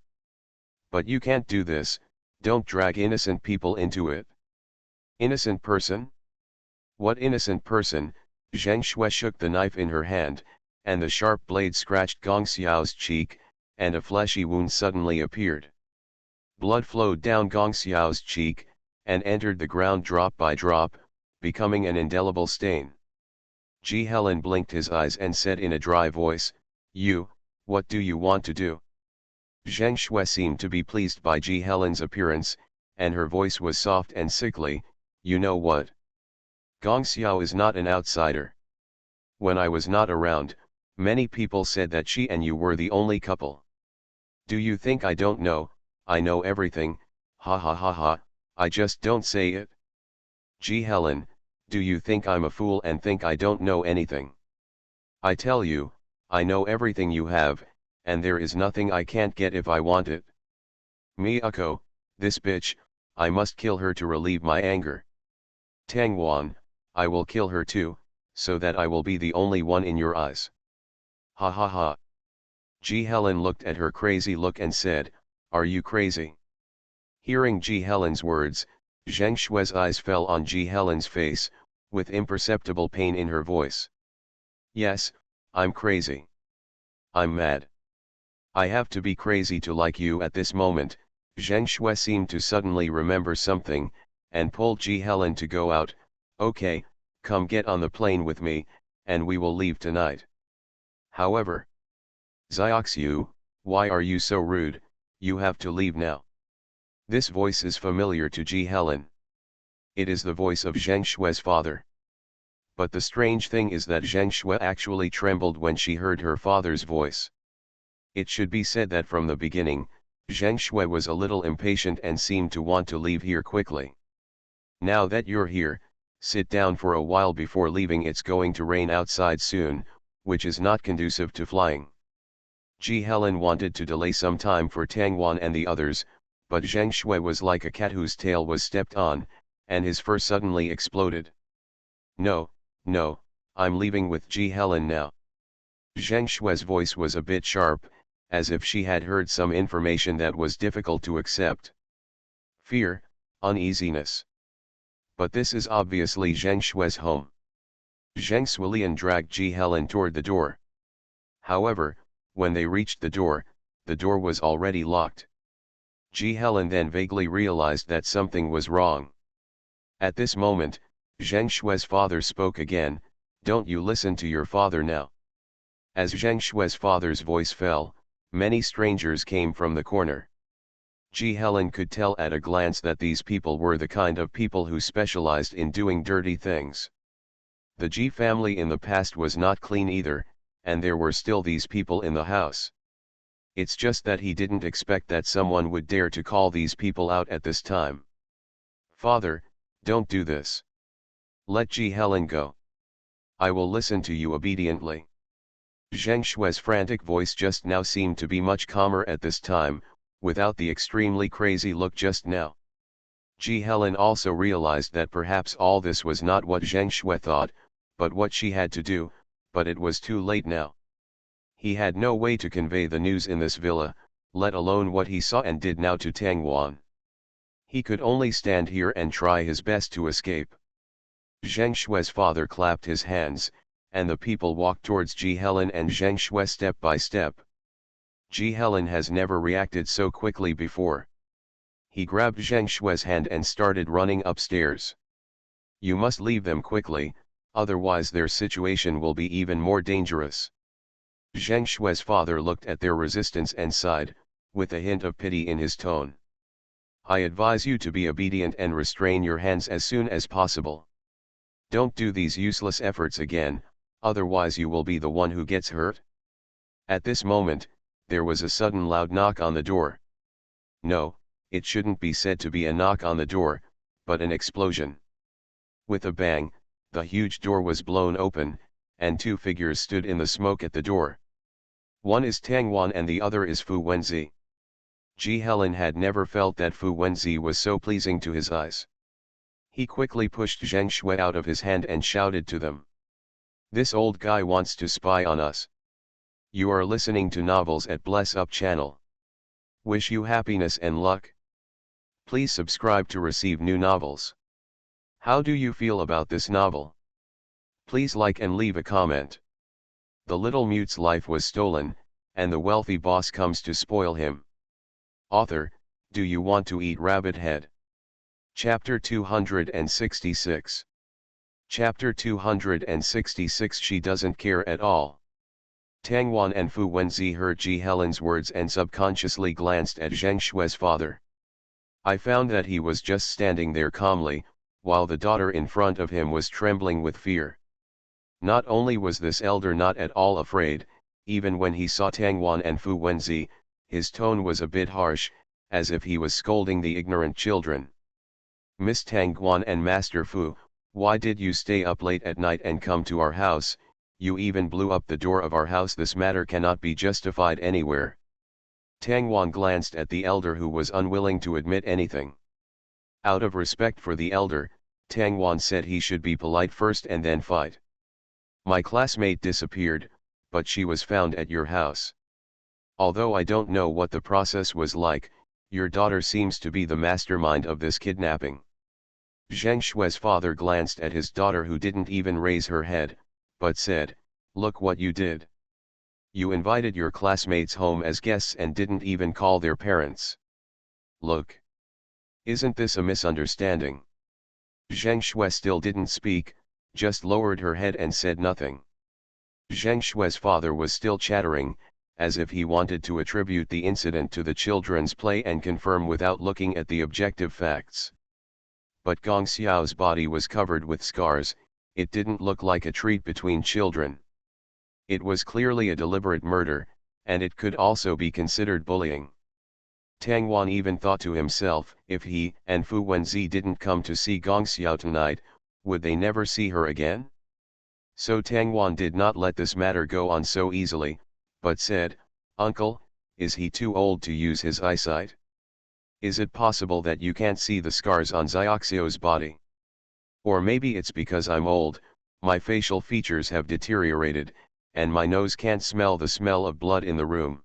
But you can't do this, don't drag innocent people into it." "Innocent person? What innocent person?" Zheng Shui shook the knife in her hand, and the sharp blade scratched Gong Xiao's cheek, and a fleshy wound suddenly appeared. Blood flowed down Gong Xiao's cheek, and entered the ground drop by drop, becoming an indelible stain. Ji Helen blinked his eyes and said in a dry voice, what do you want to do? Zheng Shui seemed to be pleased by Ji Helen's appearance, and her voice was soft and sickly. You know what? Gong Xiao is not an outsider. When I was not around, many people said that she and you were the only couple. Do you think I don't know? I know everything, ha ha ha ha, I just don't say it. Ji Helen, do you think I'm a fool and think I don't know anything? I tell you, I know everything you have, and there is nothing I can't get if I want it. Miyako, this bitch, I must kill her to relieve my anger. Tang Wan, I will kill her too, so that I will be the only one in your eyes. Ha ha ha. Ji Helen looked at her crazy look and said, are you crazy? Hearing Ji Helen's words, Zheng Shui's eyes fell on Ji Helen's face, with imperceptible pain in her voice. Yes, I'm crazy. I'm mad. I have to be crazy to like you at this moment. Zheng Shui seemed to suddenly remember something, and pulled Ji Helen to go out. Okay, come get on the plane with me, and we will leave tonight. However, Xiaoxiu, why are you so rude? You have to leave now. This voice is familiar to Ji Helen. It is the voice of Zheng Shui's father. But the strange thing is that Zheng Shui actually trembled when she heard her father's voice. It should be said that from the beginning, Zheng Shui was a little impatient and seemed to want to leave here quickly. Now that you're here, sit down for a while before leaving. It's going to rain outside soon, which is not conducive to flying. Ji Helen wanted to delay some time for Tang Wan and the others, but Zheng Shui was like a cat whose tail was stepped on, and his fur suddenly exploded. No, I'm leaving with Ji Helen now. Zheng Shui's voice was a bit sharp, as if she had heard some information that was difficult to accept. Fear, uneasiness. But this is obviously Zheng Shui's home. Zheng Suilian dragged Ji Helen toward the door. However, when they reached the door was already locked. Ji Helen then vaguely realized that something was wrong. At this moment, Zheng Shui's father spoke again, don't you listen to your father now. As Zheng Shui's father's voice fell, many strangers came from the corner. Ji Helen could tell at a glance that these people were the kind of people who specialized in doing dirty things. The Ji family in the past was not clean either, and there were still these people in the house. It's just that he didn't expect that someone would dare to call these people out at this time. Father, don't do this. Let Ji Helen go. I will listen to you obediently. Zheng Shui's frantic voice just now seemed to be much calmer at this time, without the extremely crazy look just now. Ji Helen also realized that perhaps all this was not what Zheng Shui thought, but what she had to do, but it was too late now. He had no way to convey the news in this villa, let alone what he saw and did now to Tang Wan. He could only stand here and try his best to escape. Zheng Shui's father clapped his hands, and the people walked towards Ji Helen and Zheng Shui step by step. Ji Helen has never reacted so quickly before. He grabbed Zheng Shui's hand and started running upstairs. You must leave them quickly, otherwise their situation will be even more dangerous. Zheng Shui's father looked at their resistance and sighed, with a hint of pity in his tone. I advise you to be obedient and restrain your hands as soon as possible. Don't do these useless efforts again, otherwise you will be the one who gets hurt. At this moment, there was a sudden loud knock on the door. No, it shouldn't be said to be a knock on the door, but an explosion. With a bang, the huge door was blown open, and two figures stood in the smoke at the door. One is Tang Wan and the other is Fu Wenzi. Ji Helen had never felt that Fu Wenzi was so pleasing to his eyes. He quickly pushed Zheng Shui out of his hand and shouted to them. This old guy wants to spy on us. You are listening to Novels at Bless Up channel. Wish you happiness and luck. Please subscribe to receive new novels. How do you feel about this novel? Please like and leave a comment. The little mute's life was stolen, and the wealthy boss comes to spoil him. Author, do you want to eat rabbit head? Chapter 266. Chapter 266 She doesn't care at all. Tang Wan and Fu Wenzi heard Ji Helen's words and subconsciously glanced at Zheng Shui's father. I found that he was just standing there calmly, while the daughter in front of him was trembling with fear. Not only was this elder not at all afraid, even when he saw Tang Wan and Fu Wenzi, his tone was a bit harsh, as if he was scolding the ignorant children. Miss Tang Guan and Master Fu, why did you stay up late at night and come to our house? You even blew up the door of our house. This matter cannot be justified anywhere. Tang Wan glanced at the elder, who was unwilling to admit anything. Out of respect for the elder, Tang Wan said he should be polite first and then fight. My classmate disappeared, but she was found at your house. Although I don't know what the process was like, your daughter seems to be the mastermind of this kidnapping. Zheng Shui's father glanced at his daughter, who didn't even raise her head, but said, "Look what you did. You invited your classmates home as guests and didn't even call their parents. Look. Isn't this a misunderstanding?" Zheng Shui still didn't speak, just lowered her head and said nothing. Zheng Shui's father was still chattering, as if he wanted to attribute the incident to the children's play and confirm without looking at the objective facts. But Gong Xiao's body was covered with scars. It didn't look like a treat between children. It was clearly a deliberate murder, and it could also be considered bullying. Tang Wan even thought to himself, if he and Fu Wenzi didn't come to see Gong Xiao tonight, would they never see her again? So Tang Wan did not let this matter go on so easily, but said, "Uncle, is he too old to use his eyesight? Is it possible that you can't see the scars on Xiaoxiu's body? Or maybe it's because I'm old, my facial features have deteriorated, and my nose can't smell the smell of blood in the room."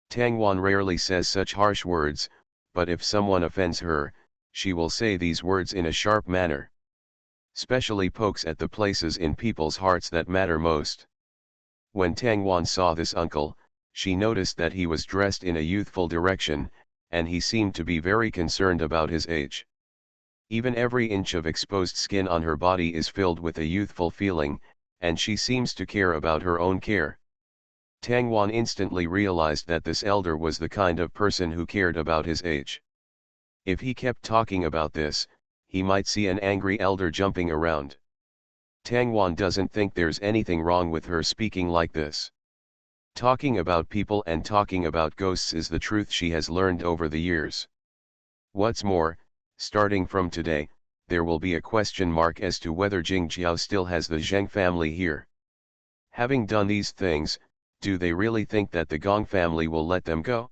Tang Wan rarely says such harsh words, but if someone offends her, she will say these words in a sharp manner. Specially pokes at the places in people's hearts that matter most. When Tang Wan saw this uncle, she noticed that he was dressed in a youthful direction, and he seemed to be very concerned about his age. Even every inch of exposed skin on her body is filled with a youthful feeling, and she seems to care about her own care. Tang Wan instantly realized that this elder was the kind of person who cared about his age. If he kept talking about this, he might see an angry elder jumping around. Tang Wan doesn't think there's anything wrong with her speaking like this. Talking about people and talking about ghosts is the truth she has learned over the years. What's more, starting from today, there will be a question mark as to whether Jing Jiao still has the Zheng family here. Having done these things, do they really think that the Gong family will let them go?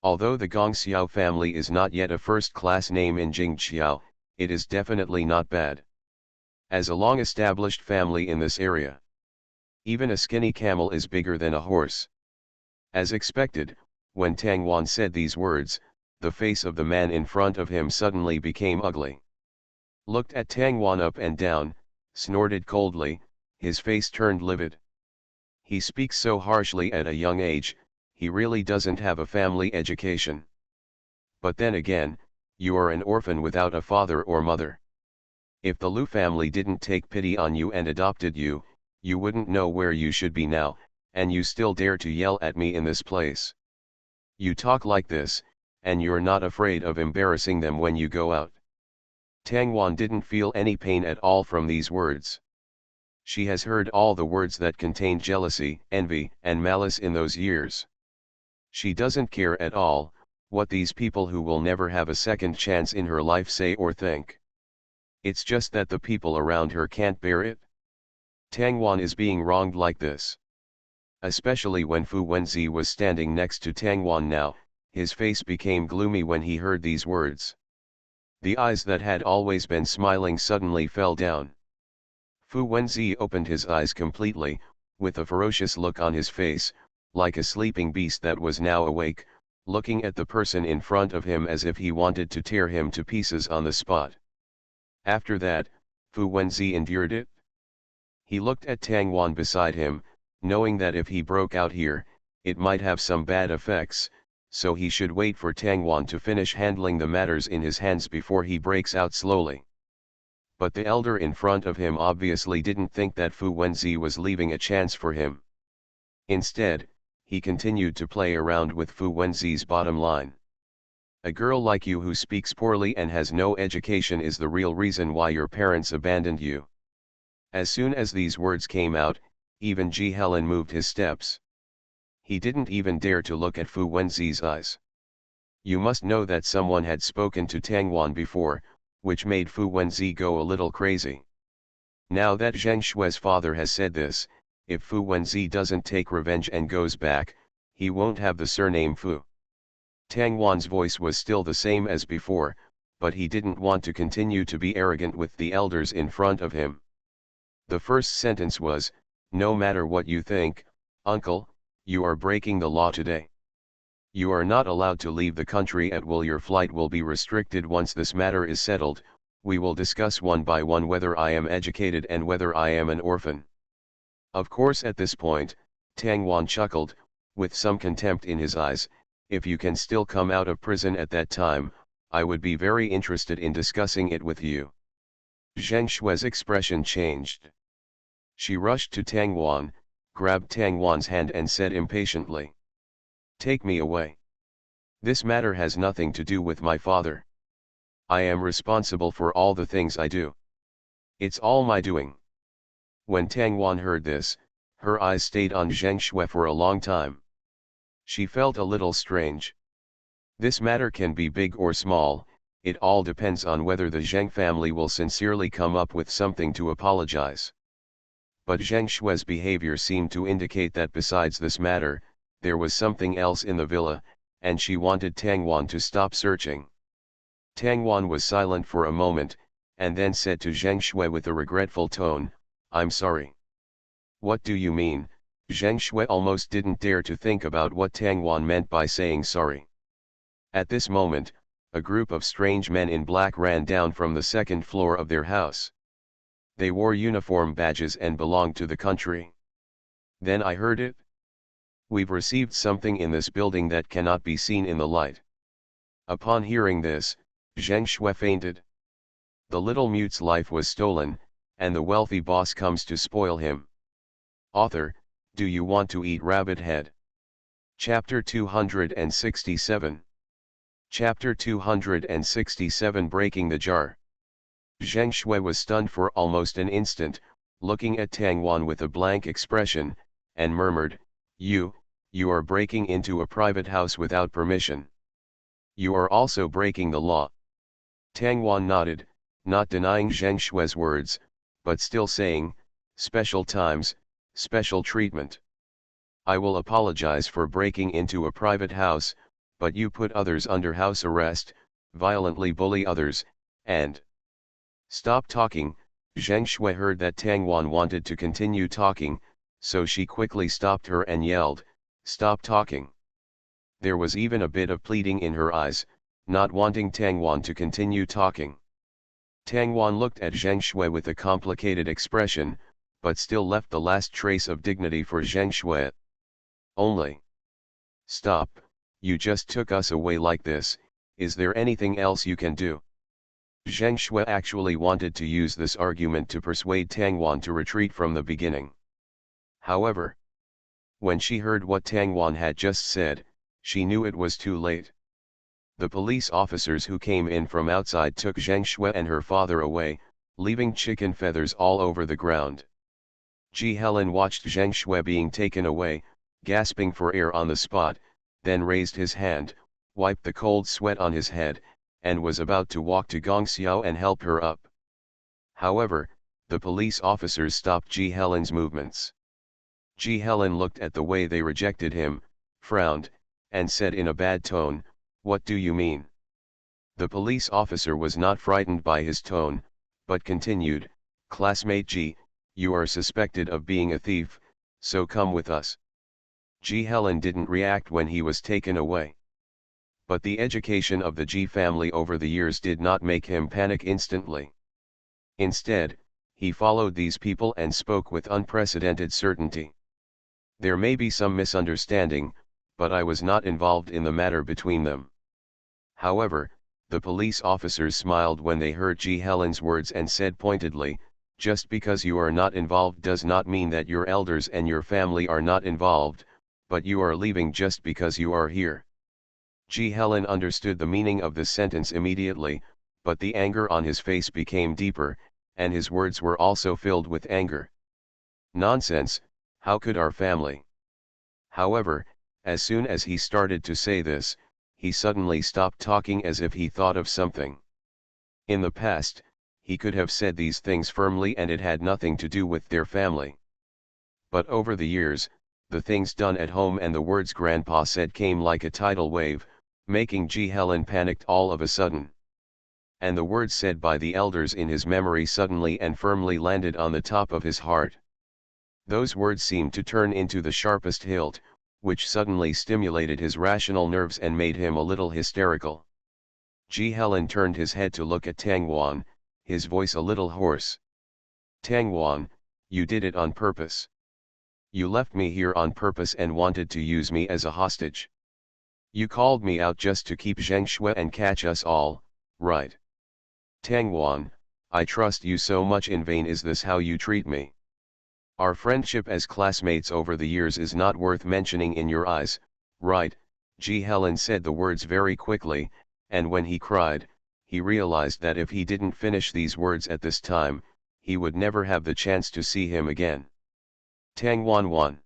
Although the Gong Xiao family is not yet a first-class name in Jingqiao, it is definitely not bad. As a long-established family in this area, even a skinny camel is bigger than a horse. As expected, when Tang Wan said these words, the face of the man in front of him suddenly became ugly. Looked at Tang Wan up and down, snorted coldly, his face turned livid. He speaks so harshly at a young age, he really doesn't have a family education. But then again, you are an orphan without a father or mother. If the Lu family didn't take pity on you and adopted you, you wouldn't know where you should be now, and you still dare to yell at me in this place. You talk like this, and you're not afraid of embarrassing them when you go out. Tang Wan didn't feel any pain at all from these words. She has heard all the words that contained jealousy, envy, and malice in those years. She doesn't care at all what these people who will never have a second chance in her life say or think. It's just that the people around her can't bear it. Tang Wan is being wronged like this. Especially when Fu Wenzi was standing next to Tang Wan now, his face became gloomy when he heard these words. The eyes that had always been smiling suddenly fell down. Fu Wenzi opened his eyes completely, with a ferocious look on his face, like a sleeping beast that was now awake, looking at the person in front of him as if he wanted to tear him to pieces on the spot. After that, Fu Wenzi endured it. He looked at Tang Wan beside him, knowing that if he broke out here, it might have some bad effects, so he should wait for Tang Wan to finish handling the matters in his hands before he breaks out slowly. But the elder in front of him obviously didn't think that Fu Wenzi was leaving a chance for him. Instead, he continued to play around with Fu Wenzi's bottom line. A girl like you who speaks poorly and has no education is the real reason why your parents abandoned you. As soon as these words came out, even Ji Helen moved his steps. He didn't even dare to look at Fu Wenzi's eyes. You must know that someone had spoken to Tang Wan before, which made Fu Wenzi go a little crazy. Now that Zheng Shui's father has said this, if Fu Wenzi doesn't take revenge and goes back, he won't have the surname Fu. Tang Wan's voice was still the same as before, but he didn't want to continue to be arrogant with the elders in front of him. The first sentence was, "No matter what you think, uncle, you are breaking the law today. You are not allowed to leave the country at will. Your flight will be restricted. Once this matter is settled, we will discuss one by one whether I am educated and whether I am an orphan." Of course at this point, Tang Wan chuckled, with some contempt in his eyes. "If you can still come out of prison at that time, I would be very interested in discussing it with you." Zheng Shui's expression changed. She rushed to Tang Wan, grabbed Tang Wan's hand and said impatiently, "Take me away. This matter has nothing to do with my father. I am responsible for all the things I do. It's all my doing." When Tang Wan heard this, her eyes stayed on Zheng Shui for a long time. She felt a little strange. This matter can be big or small, it all depends on whether the Zheng family will sincerely come up with something to apologize. But Zheng Shui's behavior seemed to indicate that besides this matter, there was something else in the villa, and she wanted Tang Wan to stop searching. Tang Wan was silent for a moment, and then said to Zheng Shui with a regretful tone, "I'm sorry." "What do you mean?" Zheng Shui almost didn't dare to think about what Tang Wan meant by saying sorry. At this moment, a group of strange men in black ran down from the second floor of their house. They wore uniform badges and belonged to the country. Then I heard it. "We've received something in this building that cannot be seen in the light." Upon hearing this, Zheng Shui fainted. The little mute's life was stolen, and the wealthy boss comes to spoil him. Author, do you want to eat rabbit head? Chapter 267. Chapter 267 Breaking the Jar. Zheng Shui was stunned for almost an instant, looking at Tang Wan with a blank expression, and murmured, You are breaking into a private house without permission. You are also breaking the law." Tang Wan nodded, not denying Zheng Shui's words, but still saying, "Special times, special treatment. I will apologize for breaking into a private house, but you put others under house arrest, violently bully others, and..." "Stop talking." Zheng Shui heard that Tang Wan wanted to continue talking, so she quickly stopped her and yelled, "Stop talking." There was even a bit of pleading in her eyes, not wanting Tang Wan to continue talking. Tang Wan looked at Zheng Shui with a complicated expression, but still left the last trace of dignity for Zheng Shui. "Only. Stop, you just took us away like this, is there anything else you can do?" Zheng Shui actually wanted to use this argument to persuade Tang Wan to retreat from the beginning. However, when she heard what Tang Wan had just said, she knew it was too late. The police officers who came in from outside took Zheng Shui and her father away, leaving chicken feathers all over the ground. Ji Helen watched Zheng Shui being taken away, gasping for air on the spot, then raised his hand, wiped the cold sweat on his head, and was about to walk to Gong Xiao and help her up. However, the police officers stopped Ji Helen's movements. Ji Helen looked at the way they rejected him, frowned, and said in a bad tone, "What do you mean?" The police officer was not frightened by his tone, but continued, "Classmate Ji, you are suspected of being a thief, so come with us." Ji Helen didn't react when he was taken away. But the education of the Ji family over the years did not make him panic instantly. Instead, he followed these people and spoke with unprecedented certainty. "There may be some misunderstanding, but I was not involved in the matter between them. However, The police officers smiled when they heard Ji Helen's words and said pointedly, "Just because you are not involved does not mean that your elders and your family are not involved, but you are leaving just because you are here." Ji Helen understood the meaning of this sentence immediately, but the anger on his face became deeper, and his words were also filled with anger. "Nonsense, how could our family?" However, as soon as he started to say this, he suddenly stopped talking as if he thought of something. In the past, he could have said these things firmly and it had nothing to do with their family. But over the years, the things done at home and the words Grandpa said came like a tidal wave, making Ji Helen panicked all of a sudden. And the words said by the elders in his memory suddenly and firmly landed on the top of his heart. Those words seemed to turn into the sharpest hilt, which suddenly stimulated his rational nerves and made him a little hysterical. Ji Helen turned his head to look at Tang Wan, his voice a little hoarse. "Tang Wan, you did it on purpose. You left me here on purpose and wanted to use me as a hostage. You called me out just to keep Zheng Shui and catch us all, right? Tang Wan, I trust you so much in vain. Is this how you treat me? Our friendship as classmates over the years is not worth mentioning in your eyes, right?" Ji Helen said the words very quickly, and when he cried, he realized that if he didn't finish these words at this time, he would never have the chance to see him again. "Tang Wan Wan."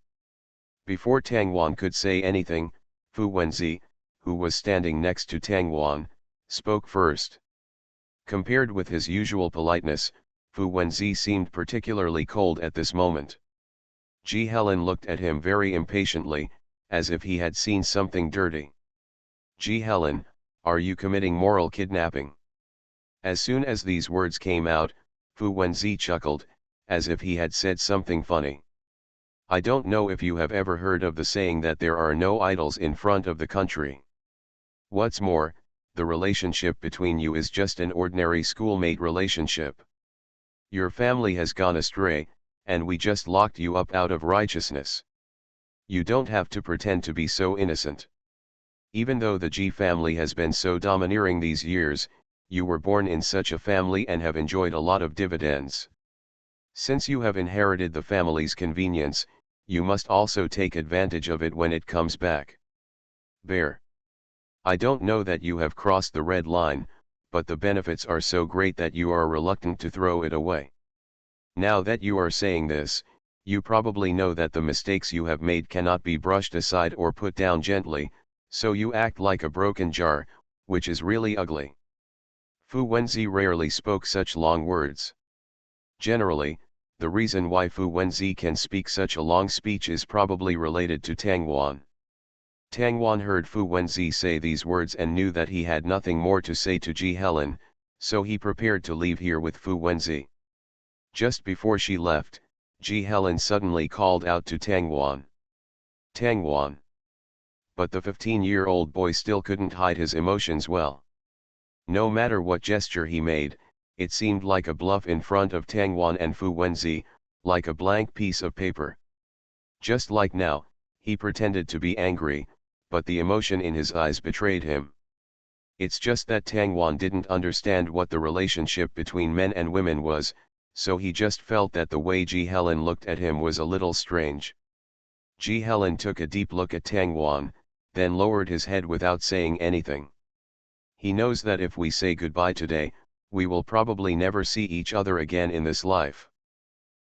Before Tang Wan could say anything, Fu Wenzi, who was standing next to Tang Wan, spoke first. Compared with his usual politeness, Fu Wenzi seemed particularly cold at this moment. Ji Helen looked at him very impatiently, as if he had seen something dirty. "Ji Helen, are you committing moral kidnapping?" As soon as these words came out, Fu Wenzi chuckled, as if he had said something funny. "I don't know if you have ever heard of the saying that there are no idols in front of the country. What's more, the relationship between you is just an ordinary schoolmate relationship. Your family has gone astray, and we just locked you up out of righteousness. You don't have to pretend to be so innocent. Even though the Ji family has been so domineering these years, you were born in such a family and have enjoyed a lot of dividends. Since you have inherited the family's convenience, you must also take advantage of it when it comes back. Bear. I don't know that you have crossed the red line, but the benefits are so great that you are reluctant to throw it away. Now that you are saying this, you probably know that the mistakes you have made cannot be brushed aside or put down gently, so you act like a broken jar, which is really ugly." Fu Wenzi rarely spoke such long words. Generally, the reason why Fu Wenzi can speak such a long speech is probably related to Tang Wan. Tang Wan heard Fu Wenzi say these words and knew that he had nothing more to say to Ji Helen, so he prepared to leave here with Fu Wenzi. Just before she left, Ji Helen suddenly called out to Tang Wan. "Tang Wan." But the 15-year-old boy still couldn't hide his emotions well. No matter what gesture he made, it seemed like a bluff in front of Tang Wan and Fu Wenzi, like a blank piece of paper. Just like now, he pretended to be angry, but the emotion in his eyes betrayed him. It's just that Tang Wan didn't understand what the relationship between men and women was, so he just felt that the way Ji Helen looked at him was a little strange. Ji Helen took a deep look at Tang Wan, then lowered his head without saying anything. He knows that if we say goodbye today, we will probably never see each other again in this life.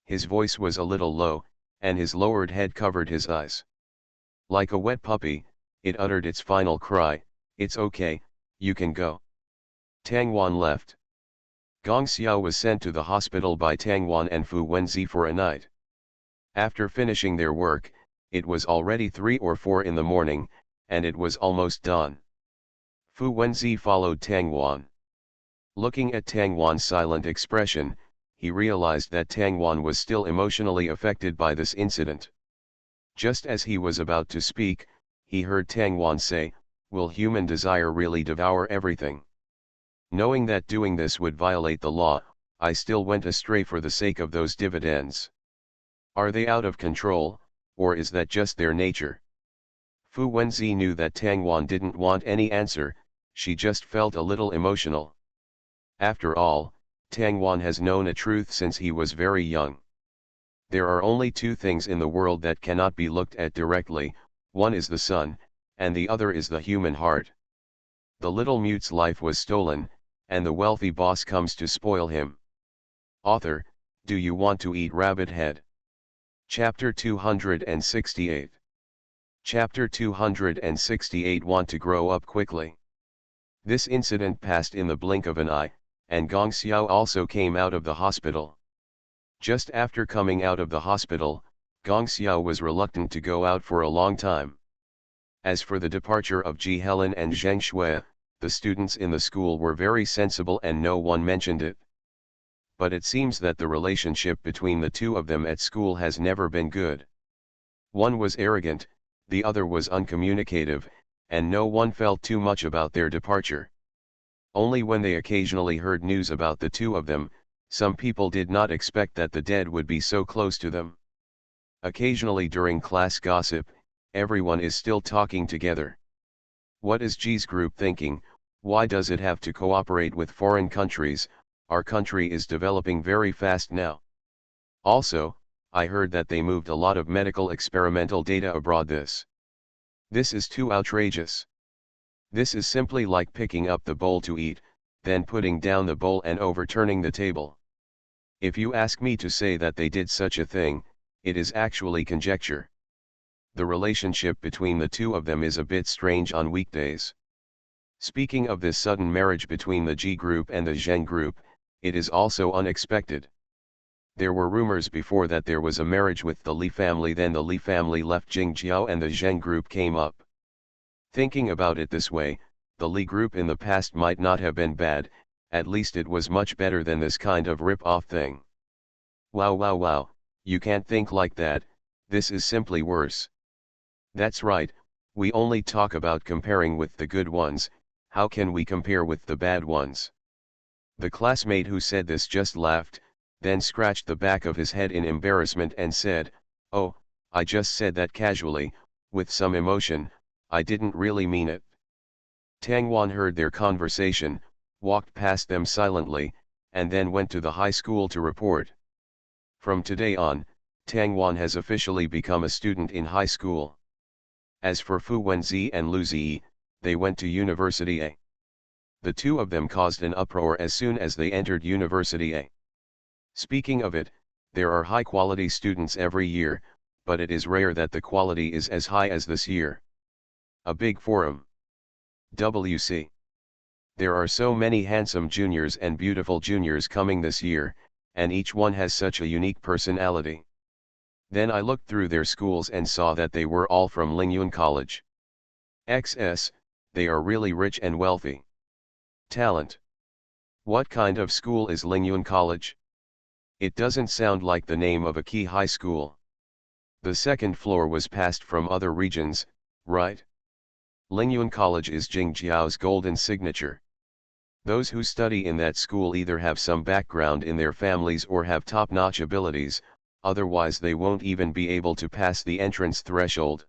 His voice was a little low, and his lowered head covered his eyes. Like a wet puppy, it uttered its final cry, "It's okay, you can go." Tang Wan left. Gong Xiao was sent to the hospital by Tang Wan and Fu Wenzi for a night. After finishing their work, it was already 3 or 4 in the morning, and it was almost dawn. Fu Wenzi followed Tang Wan. Looking at Tang Wan's silent expression, he realized that Tang Wan was still emotionally affected by this incident. Just as he was about to speak, he heard Tang Wan say, "Will human desire really devour everything? Knowing that doing this would violate the law, I still went astray for the sake of those dividends. Are they out of control, or is that just their nature?" Fu Wenzi knew that Tang Wan didn't want any answer. she just felt a little emotional. After all, Tangwan has known a truth since he was very young. There are only two things in the world that cannot be looked at directly, one is the sun, and the other is the human heart. The little mute's life was stolen, and the wealthy boss comes to spoil him. Author, do you want to eat rabbit head? Chapter 268. Chapter 268 Want to grow up quickly. This incident passed in the blink of an eye, and Gong Xiao also came out of the hospital. Just after coming out of the hospital, Gong Xiao was reluctant to go out for a long time. As for the departure of Ji Helen and Zheng Shui, the students in the school were very sensible and no one mentioned it. But it seems that the relationship between the two of them at school has never been good. One was arrogant, the other was uncommunicative, and no one felt too much about their departure. Only when they occasionally heard news about the two of them, some people did not expect that the dead would be so close to them. Occasionally during class gossip, everyone is still talking together. What is Ji's group thinking? Why does it have to cooperate with foreign countries? Our country is developing very fast now. Also, I heard that they moved a lot of medical experimental data abroad. This is too outrageous. This is simply like picking up the bowl to eat, then putting down the bowl and overturning the table. If you ask me to say that they did such a thing, it is actually conjecture. The relationship between the two of them is a bit strange on weekdays. Speaking of this sudden marriage between the Ji group and the Zheng group, it is also unexpected. There were rumors before that there was a marriage with the Li family, then the Li family left Jingjiao and the Zheng group came up. Thinking about it this way, the Li group in the past might not have been bad, at least it was much better than this kind of rip-off thing. Wow, you can't think like that, this is simply worse. That's right, we only talk about comparing with the good ones, how can we compare with the bad ones? The classmate who said this just laughed, then scratched the back of his head in embarrassment and said, "Oh, I just said that casually, with some emotion, I didn't really mean it." Tangwan heard their conversation, walked past them silently, and then went to the high school to report. From today on, Tangwan has officially become a student in high school. As for Fu Wenzi and Lu Ziyi, they went to University A. The two of them caused an uproar as soon as they entered University A. Speaking of it, there are high-quality students every year, but it is rare that the quality is as high as this year. A big forum. WC. There are so many handsome juniors and beautiful juniors coming this year, and each one has such a unique personality. Then I looked through their schools and saw that they were all from Lingyun College. XS, they are really rich and wealthy. Talent. What kind of school is Lingyun College? It doesn't sound like the name of a key high school. The second floor was passed from other regions, right? Lingyun College is Jingjiao's golden signature. Those who study in that school either have some background in their families or have top-notch abilities, otherwise they won't even be able to pass the entrance threshold.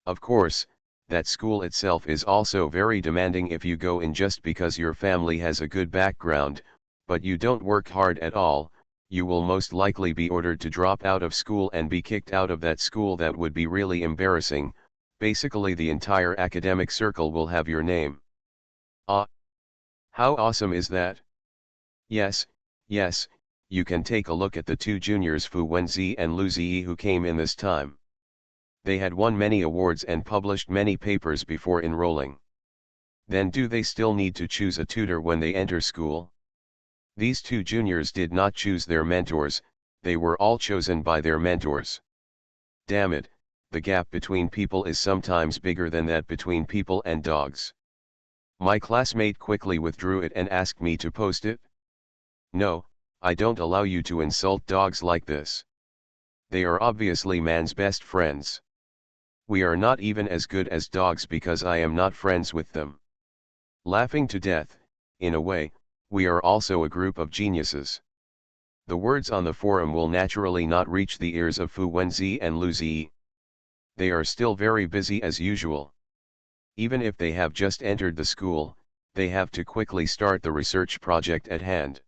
Of course, that school itself is also very demanding if you go in just because your family has a good background, but you don't work hard at all, you will most likely be ordered to drop out of school and be kicked out of that school. That would be really embarrassing. Basically the entire academic circle will have your name. Ah! How awesome is that? Yes, you can take a look at the two juniors Fu Wenzi and Lu Ziyi who came in this time. They had won many awards and published many papers before enrolling. Then do they still need to choose a tutor when they enter school? These two juniors did not choose their mentors, they were all chosen by their mentors. Damn it, the gap between people is sometimes bigger than that between people and dogs. My classmate quickly withdrew it and asked me to post it. No, I don't allow you to insult dogs like this. They are obviously man's best friends. We are not even as good as dogs because I am not friends with them. Laughing to death, in a way, we are also a group of geniuses. The words on the forum will naturally not reach the ears of Fu Wenzi and Lu Ziyi. They are still very busy as usual. Even if they have just entered the school, they have to quickly start the research project at hand.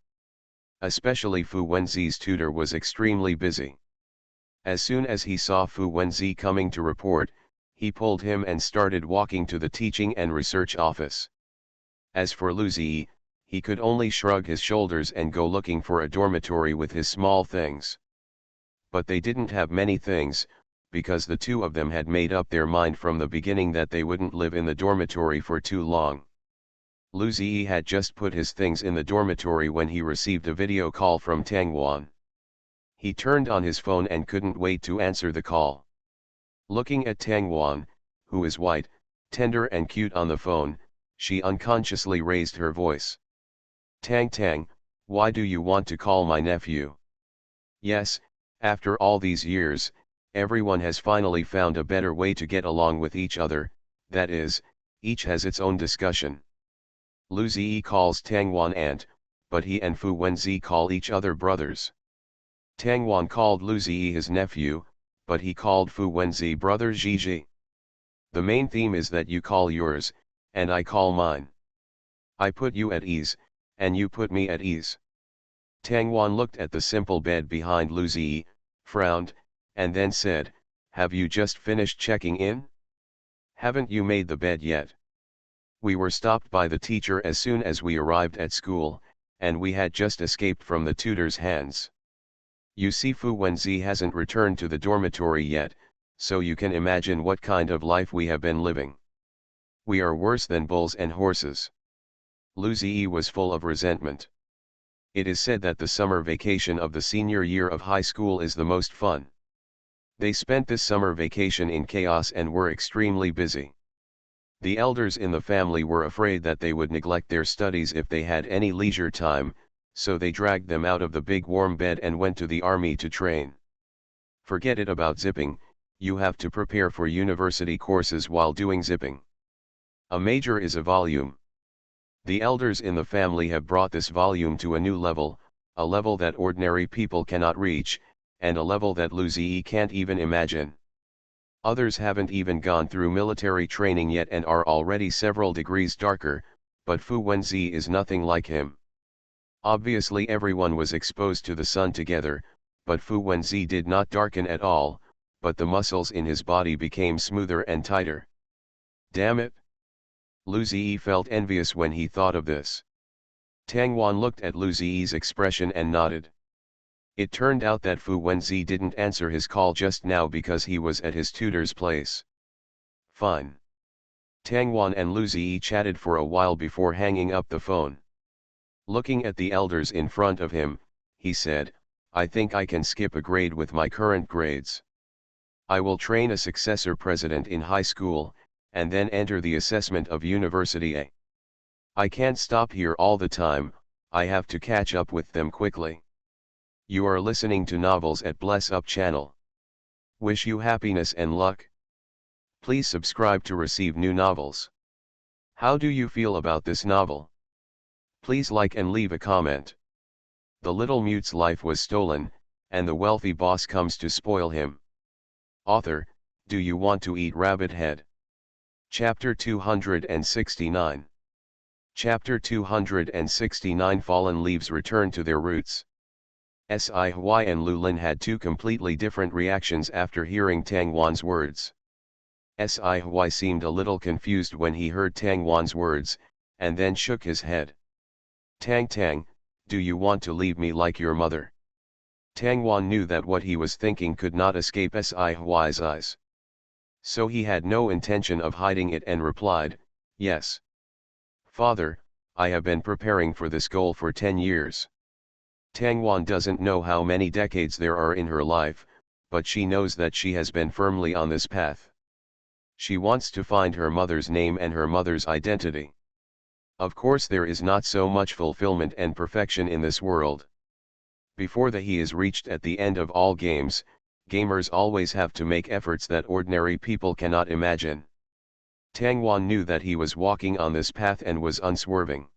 Especially Fu Wenzi's tutor was extremely busy. As soon as he saw Fu Wenzi coming to report, he pulled him and started walking to the teaching and research office. As for Lu Ziyi, he could only shrug his shoulders and go looking for a dormitory with his small things. But they didn't have many things, because the two of them had made up their mind from the beginning that they wouldn't live in the dormitory for too long. Lu Ziyi had just put his things in the dormitory when he received a video call from Tang Wan. He turned on his phone and couldn't wait to answer the call. Looking at Tang Wan, who is white, tender and cute on the phone, she unconsciously raised her voice. Tang, why do you want to call my nephew? Yes, after all these years, everyone has finally found a better way to get along with each other, that is, each has its own discussion. Lu Ziyi calls Tang Wan aunt, but he and Fu Wenzi call each other brothers. Tang Wan called Lu Ziyi his nephew, but he called Fu Wenzi brother Zhizhi. The main theme is that you call yours, and I call mine. I put you at ease, and you put me at ease. Tang Wan looked at the simple bed behind Lu Ziyi, frowned, and then said, have you just finished checking in? Haven't you made the bed yet? We were stopped by the teacher as soon as we arrived at school, and we had just escaped from the tutor's hands. You see, Fu Wenzi hasn't returned to the dormitory yet, so you can imagine what kind of life we have been living. We are worse than bulls and horses. Lu Ziyi was full of resentment. It is said that the summer vacation of the senior year of high school is the most fun. They spent this summer vacation in chaos and were extremely busy. The elders in the family were afraid that they would neglect their studies if they had any leisure time, so they dragged them out of the big warm bed and went to the army to train. Forget it about zipping, you have to prepare for university courses while doing zipping. A major is a volume. The elders in the family have brought this volume to a new level, a level that ordinary people cannot reach, and a level that Lu Ziyi can't even imagine. Others haven't even gone through military training yet and are already several degrees darker, but Fu Wenzi is nothing like him. Obviously everyone was exposed to the sun together, but Fu Wenzi did not darken at all, but the muscles in his body became smoother and tighter. Damn it! Lu Ziyi felt envious when he thought of this. Tang Wan looked at Lu Ziyi's expression and nodded. It turned out that Fu Wenzi didn't answer his call just now because he was at his tutor's place. Fine. Tang Wan and Lu Ziyi chatted for a while before hanging up the phone. Looking at the elders in front of him, he said, I think I can skip a grade with my current grades. I will train a successor president in high school, and then enter the assessment of University A. I can't stop here all the time, I have to catch up with them quickly. You are listening to Novels at Bless Up channel. Wish you happiness and luck. Please subscribe to receive new novels. How do you feel about this novel? Please like and leave a comment. The little mute's life was stolen, and the wealthy boss comes to spoil him. Author, do you want to eat rabbit head? Chapter 269. Chapter 269. Fallen leaves return to their roots. Sci-fi and Lulin had two completely different reactions after hearing Tang Wan's words. Sci-fi seemed a little confused when he heard Tang Wan's words, and then shook his head. Tang, do you want to leave me like your mother? Tang Wan knew that what he was thinking could not escape Sci-fi's eyes. So he had no intention of hiding it and replied, yes. Father, I have been preparing for this goal for 10 years. Tang Wan doesn't know how many decades there are in her life, but she knows that she has been firmly on this path. She wants to find her mother's name and her mother's identity. Of course there is not so much fulfillment and perfection in this world. Before he is reached at the end of all games, gamers always have to make efforts that ordinary people cannot imagine. Tang Wan knew that he was walking on this path and was unswerving.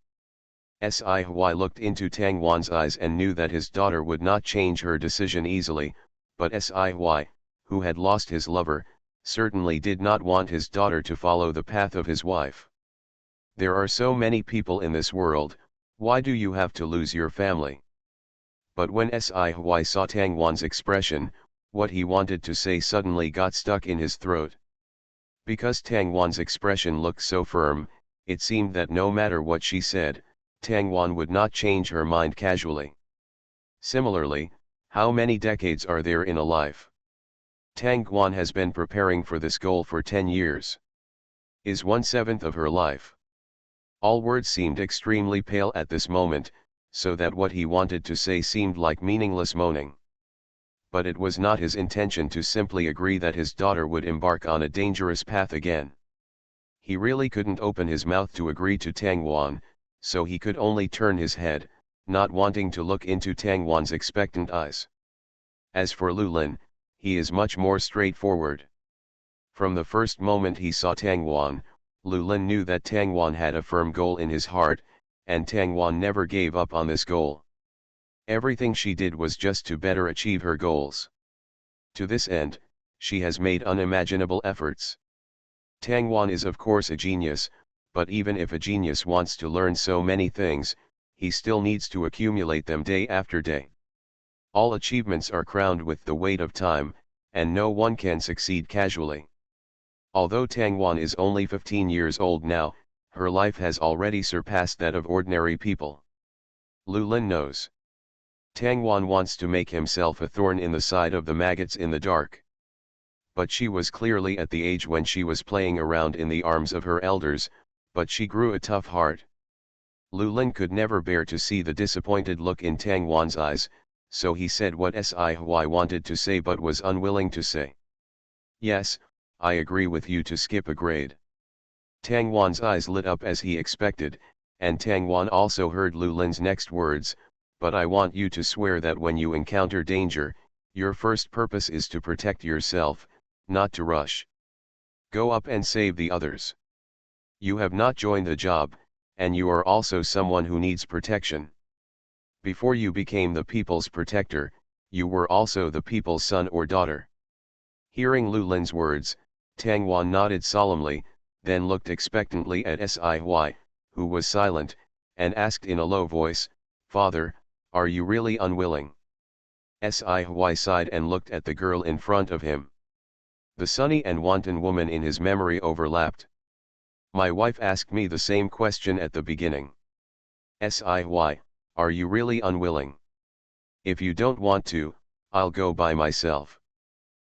Sci-Hui looked into Tang Wan's eyes and knew that his daughter would not change her decision easily, but Sci-Hui, who had lost his lover, certainly did not want his daughter to follow the path of his wife. There are so many people in this world, why do you have to lose your family? But when Sci-Hui saw Tang Wan's expression, what he wanted to say suddenly got stuck in his throat. Because Tang Wan's expression looked so firm, it seemed that no matter what she said, Tang Wan would not change her mind casually. Similarly, how many decades are there in a life? Tang Wan has been preparing for this goal for 10 years. Is 1/7 of her life. All words seemed extremely pale at this moment, so that what he wanted to say seemed like meaningless moaning. But it was not his intention to simply agree that his daughter would embark on a dangerous path again. He really couldn't open his mouth to agree to Tang Wan, so he could only turn his head, not wanting to look into Tang Wan's expectant eyes. As for Lulin, he is much more straightforward. From the first moment he saw Tang Wan, Lulin knew that Tang Wan had a firm goal in his heart, and Tang Wan never gave up on this goal. Everything she did was just to better achieve her goals. To this end, she has made unimaginable efforts. Tang Wan is of course a genius, but even if a genius wants to learn so many things, he still needs to accumulate them day after day. All achievements are crowned with the weight of time, and no one can succeed casually. Although Tang Wan is only 15 years old now, her life has already surpassed that of ordinary people. Lulin knows. Tang Wan wants to make himself a thorn in the side of the maggots in the dark. But she was clearly at the age when she was playing around in the arms of her elders, but she grew a tough heart. Lulin could never bear to see the disappointed look in Tang Wan's eyes, so he said what Sci-Hui wanted to say but was unwilling to say. Yes, I agree with you to skip a grade. Tang Wan's eyes lit up as he expected, and Tang Wan also heard Lulin's next words, but I want you to swear that when you encounter danger, your first purpose is to protect yourself, not to rush. Go up and save the others. You have not joined the job, and you are also someone who needs protection. Before you became the people's protector, you were also the people's son or daughter. Hearing Lulin's words, Tang Wan nodded solemnly, then looked expectantly at Sci-Hui, who was silent, and asked in a low voice, Father, are you really unwilling? Sci-Hui sighed and looked at the girl in front of him. The sunny and wanton woman in his memory overlapped. My wife asked me the same question at the beginning. Sci-Hui, are you really unwilling? If you don't want to, I'll go by myself.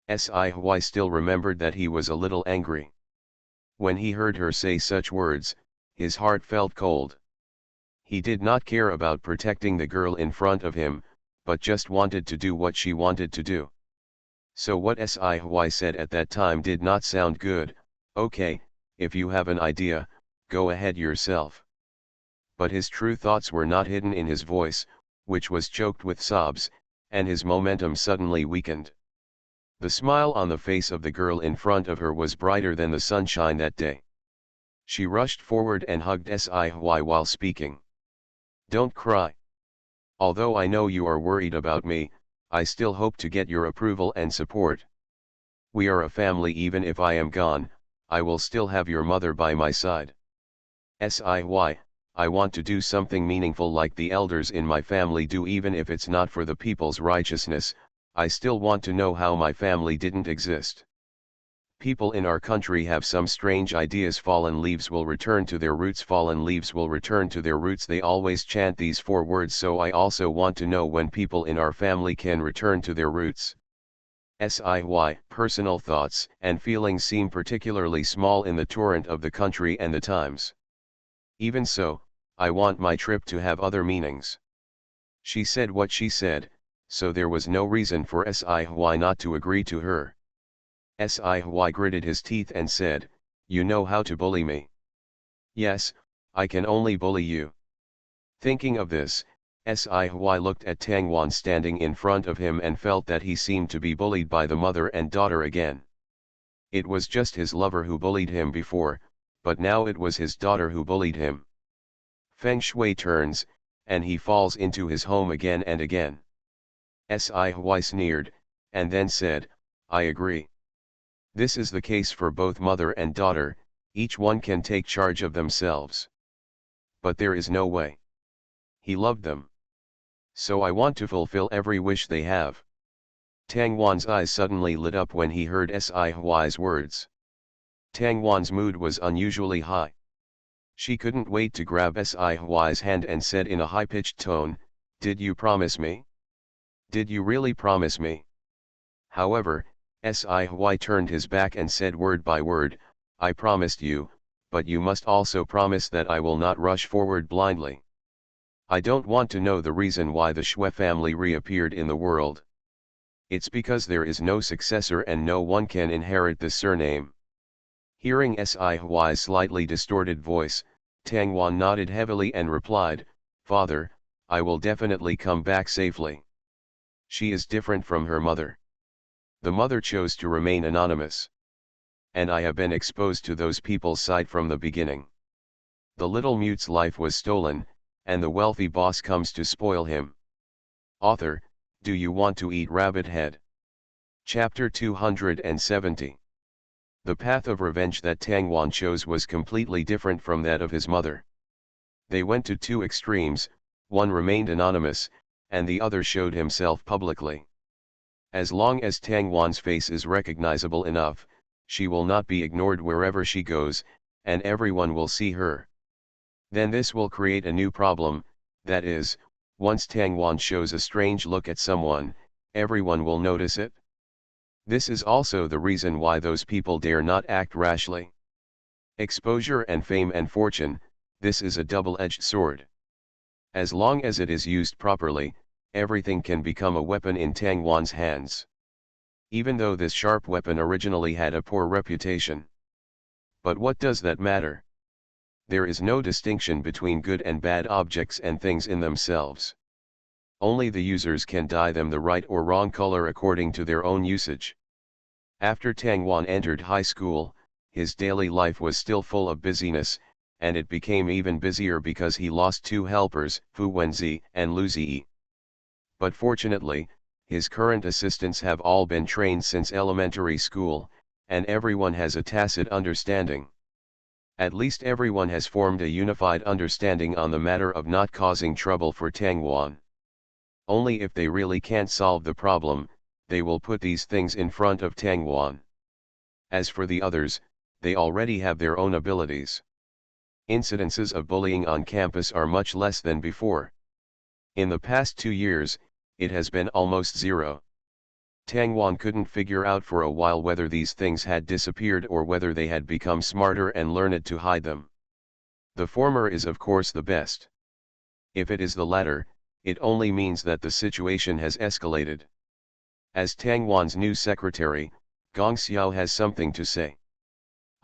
Sci-Hui still remembered that he was a little angry. When he heard her say such words, his heart felt cold. He did not care about protecting the girl in front of him, but just wanted to do what she wanted to do. So what Sci-Hui said at that time did not sound good. Okay, if you have an idea, go ahead yourself. But his true thoughts were not hidden in his voice, which was choked with sobs, and his momentum suddenly weakened. The smile on the face of the girl in front of her was brighter than the sunshine that day. She rushed forward and hugged Sci-Hui while speaking. Don't cry. Although I know you are worried about me, I still hope to get your approval and support. We are a family. Even if I am gone, I will still have your mother by my side. Sci-Hui, I want to do something meaningful like the elders in my family do. Even if it's not for the people's righteousness, I still want to know how my family didn't exist. People in our country have some strange ideas. Fallen leaves will return to their roots. Fallen leaves will return to their roots. They always chant these 4 words, so I also want to know when people in our family can return to their roots. Sci-Hui, personal thoughts and feelings seem particularly small in the torrent of the country and the times. Even so, I want my trip to have other meanings. She said what she said, so there was no reason for Sci-Hui not to agree to her. Sci-Hui gritted his teeth and said, you know how to bully me. Yes, I can only bully you. Thinking of this, Sci-Hui looked at Tang Wan standing in front of him and felt that he seemed to be bullied by the mother and daughter again. It was just his lover who bullied him before, but now it was his daughter who bullied him. Feng Shui turns, and he falls into his home again and again. Sci-Hui sneered, and then said, I agree. This is the case for both mother and daughter, each one can take charge of themselves. But there is no way. He loved them. So I want to fulfill every wish they have. Tang Wan's eyes suddenly lit up when he heard Sci-fi's words. Tang Wan's mood was unusually high. She couldn't wait to grab Sci-fi's hand and said in a high-pitched tone, "Did you promise me? Did you really promise me?" However, Sci-fi turned his back and said word by word, "I promised you, but you must also promise that I will not rush forward blindly. I don't want to know the reason why the Shui family reappeared in the world. It's because there is no successor and no one can inherit the surname." Hearing Sci-fi's slightly distorted voice, Tang Wan nodded heavily and replied, "Father, I will definitely come back safely. She is different from her mother. The mother chose to remain anonymous. And I have been exposed to those people's side from the beginning. The little mute's life was stolen, and the wealthy boss comes to spoil him." Author, do you want to eat rabbit head? Chapter 270. The path of revenge that Tang Wan chose was completely different from that of his mother. They went to two extremes, one remained anonymous, and the other showed himself publicly. As long as Tang Wan's face is recognizable enough, she will not be ignored wherever she goes, and everyone will see her. Then this will create a new problem, that is, once Tang Wan shows a strange look at someone, everyone will notice it. This is also the reason why those people dare not act rashly. Exposure and fame and fortune, this is a double-edged sword. As long as it is used properly, everything can become a weapon in Tang Wan's hands. Even though this sharp weapon originally had a poor reputation. But what does that matter? There is no distinction between good and bad objects and things in themselves. Only the users can dye them the right or wrong color according to their own usage. After Tang Wan entered high school, his daily life was still full of busyness, and it became even busier because he lost two helpers, Fu Wenzi and Lu Ziyi. But fortunately, his current assistants have all been trained since elementary school, and everyone has a tacit understanding. At least everyone has formed a unified understanding on the matter of not causing trouble for Tang Wan. Only if they really can't solve the problem, they will put these things in front of Tang Wan. As for the others, they already have their own abilities. Incidences of bullying on campus are much less than before. In the past 2 years, it has been almost zero. Tang Wan couldn't figure out for a while whether these things had disappeared or whether they had become smarter and learned to hide them. The former is of course the best. If it is the latter, it only means that the situation has escalated. As Tang Wan's new secretary, Gong Xiao has something to say.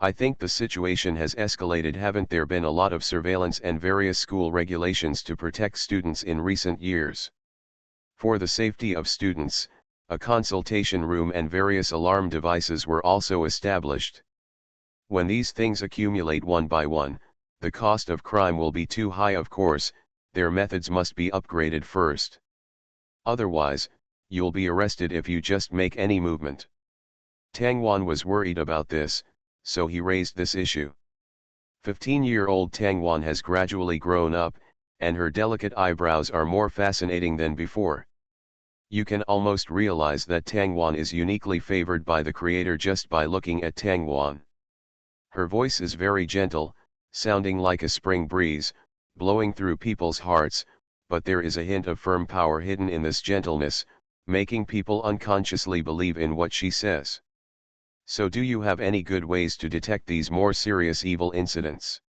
"I think the situation has escalated. Haven't there been a lot of surveillance and various school regulations to protect students in recent years? For the safety of students, a consultation room and various alarm devices were also established. When these things accumulate one by one, the cost of crime will be too high. Of course, their methods must be upgraded first. Otherwise, you'll be arrested if you just make any movement." Tang Wan was worried about this, so he raised this issue. 15-year-old Tang Wan has gradually grown up, and her delicate eyebrows are more fascinating than before. You can almost realize that Tang Wan is uniquely favored by the creator just by looking at Tang Wan. Her voice is very gentle, sounding like a spring breeze, blowing through people's hearts, but there is a hint of firm power hidden in this gentleness, making people unconsciously believe in what she says. So do you have any good ways to detect these more serious evil incidents?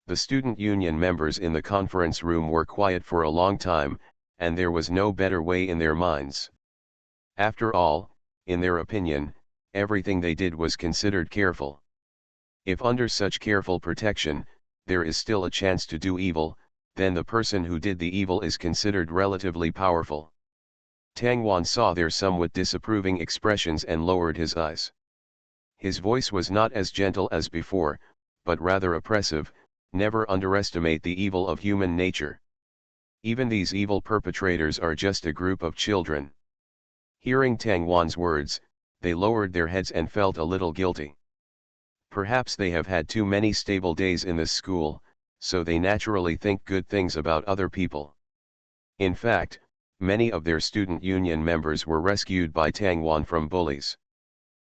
The student union members in the conference room were quiet for a long time, and there was no better way in their minds. After all, in their opinion, everything they did was considered careful. If under such careful protection, there is still a chance to do evil, then the person who did the evil is considered relatively powerful. Tang Wan saw their somewhat disapproving expressions and lowered his eyes. His voice was not as gentle as before, but rather oppressive. Never underestimate the evil of human nature. Even these evil perpetrators are just a group of children. Hearing Tang Wan's words, they lowered their heads and felt a little guilty. Perhaps they have had too many stable days in this school, so they naturally think good things about other people. In fact, many of their student union members were rescued by Tangwan from bullies.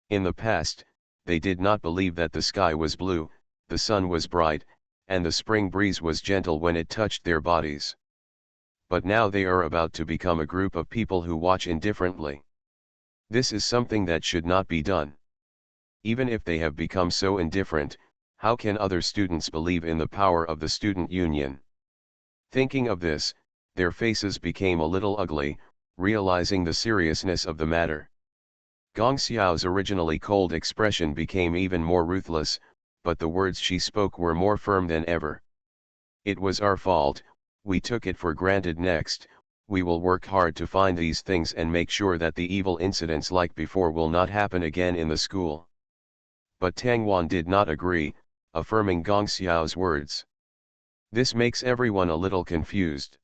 In the past, they did not believe that the sky was blue, the sun was bright, and the spring breeze was gentle when it touched their bodies. But now they are about to become a group of people who watch indifferently. This is something that should not be done. Even if they have become so indifferent, how can other students believe in the power of the student union? Thinking of this, their faces became a little ugly, realizing the seriousness of the matter. Gong Xiao's originally cold expression became even more ruthless, but the words she spoke were more firm than ever. It was our fault, we took it for granted. Next, we will work hard to find these things and make sure that the evil incidents like before will not happen again in the school. But Tangwan did not agree, affirming Gong Xiao's words. This makes everyone a little confused.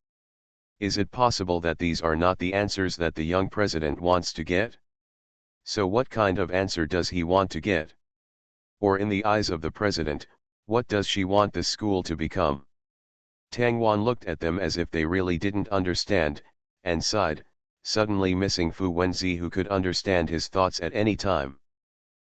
Is it possible that these are not the answers that the young president wants to get? So what kind of answer does he want to get? Or in the eyes of the president, what does she want this school to become? Tangwan looked at them as if they really didn't understand, and sighed, suddenly missing Fu Wenzi who could understand his thoughts at any time.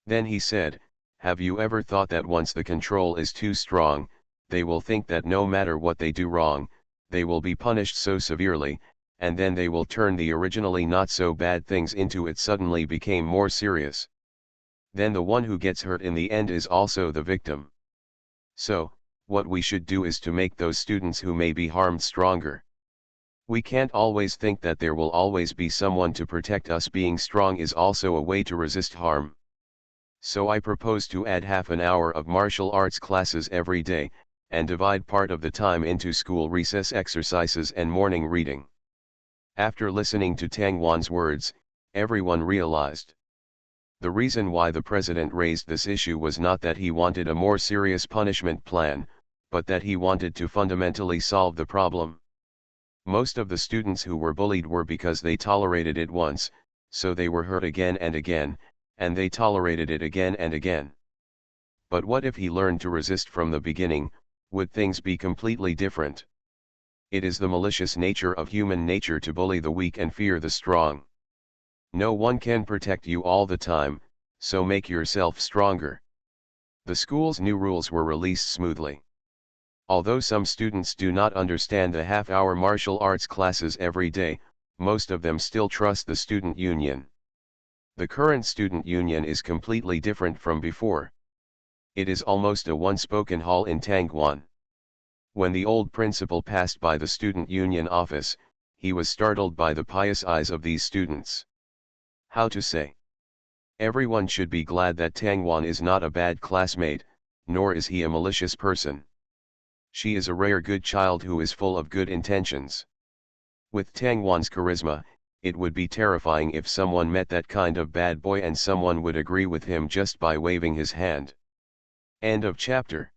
Then he said, have you ever thought that once the control is too strong, they will think that no matter what they do wrong, they will be punished so severely, and then they will turn the originally not so bad things into it suddenly became more serious. Then the one who gets hurt in the end is also the victim. So, what we should do is to make those students who may be harmed stronger. We can't always think that there will always be someone to protect us. Being strong is also a way to resist harm. So I propose to add half an hour of martial arts classes every day, and divide part of the time into school recess exercises and morning reading. After listening to Tangwan's words, everyone realized. The reason why the president raised this issue was not that he wanted a more serious punishment plan, but that he wanted to fundamentally solve the problem. Most of the students who were bullied were because they tolerated it once, so they were hurt again and again, and they tolerated it again and again. But what if he learned to resist from the beginning? Would things be completely different? It is the malicious nature of human nature to bully the weak and fear the strong. No one can protect you all the time, so make yourself stronger. The school's new rules were released smoothly. Although some students do not understand the half-hour martial arts classes every day, most of them still trust the student union. The current student union is completely different from before. It is almost a one-spoken hall in Tangwan. When the old principal passed by the student union office, he was startled by the pious eyes of these students. How to say? Everyone should be glad that Tangwan is not a bad classmate, nor is he a malicious person. She is a rare good child who is full of good intentions. With Tangwan's charisma, it would be terrifying if someone met that kind of bad boy and someone would agree with him just by waving his hand. End of chapter.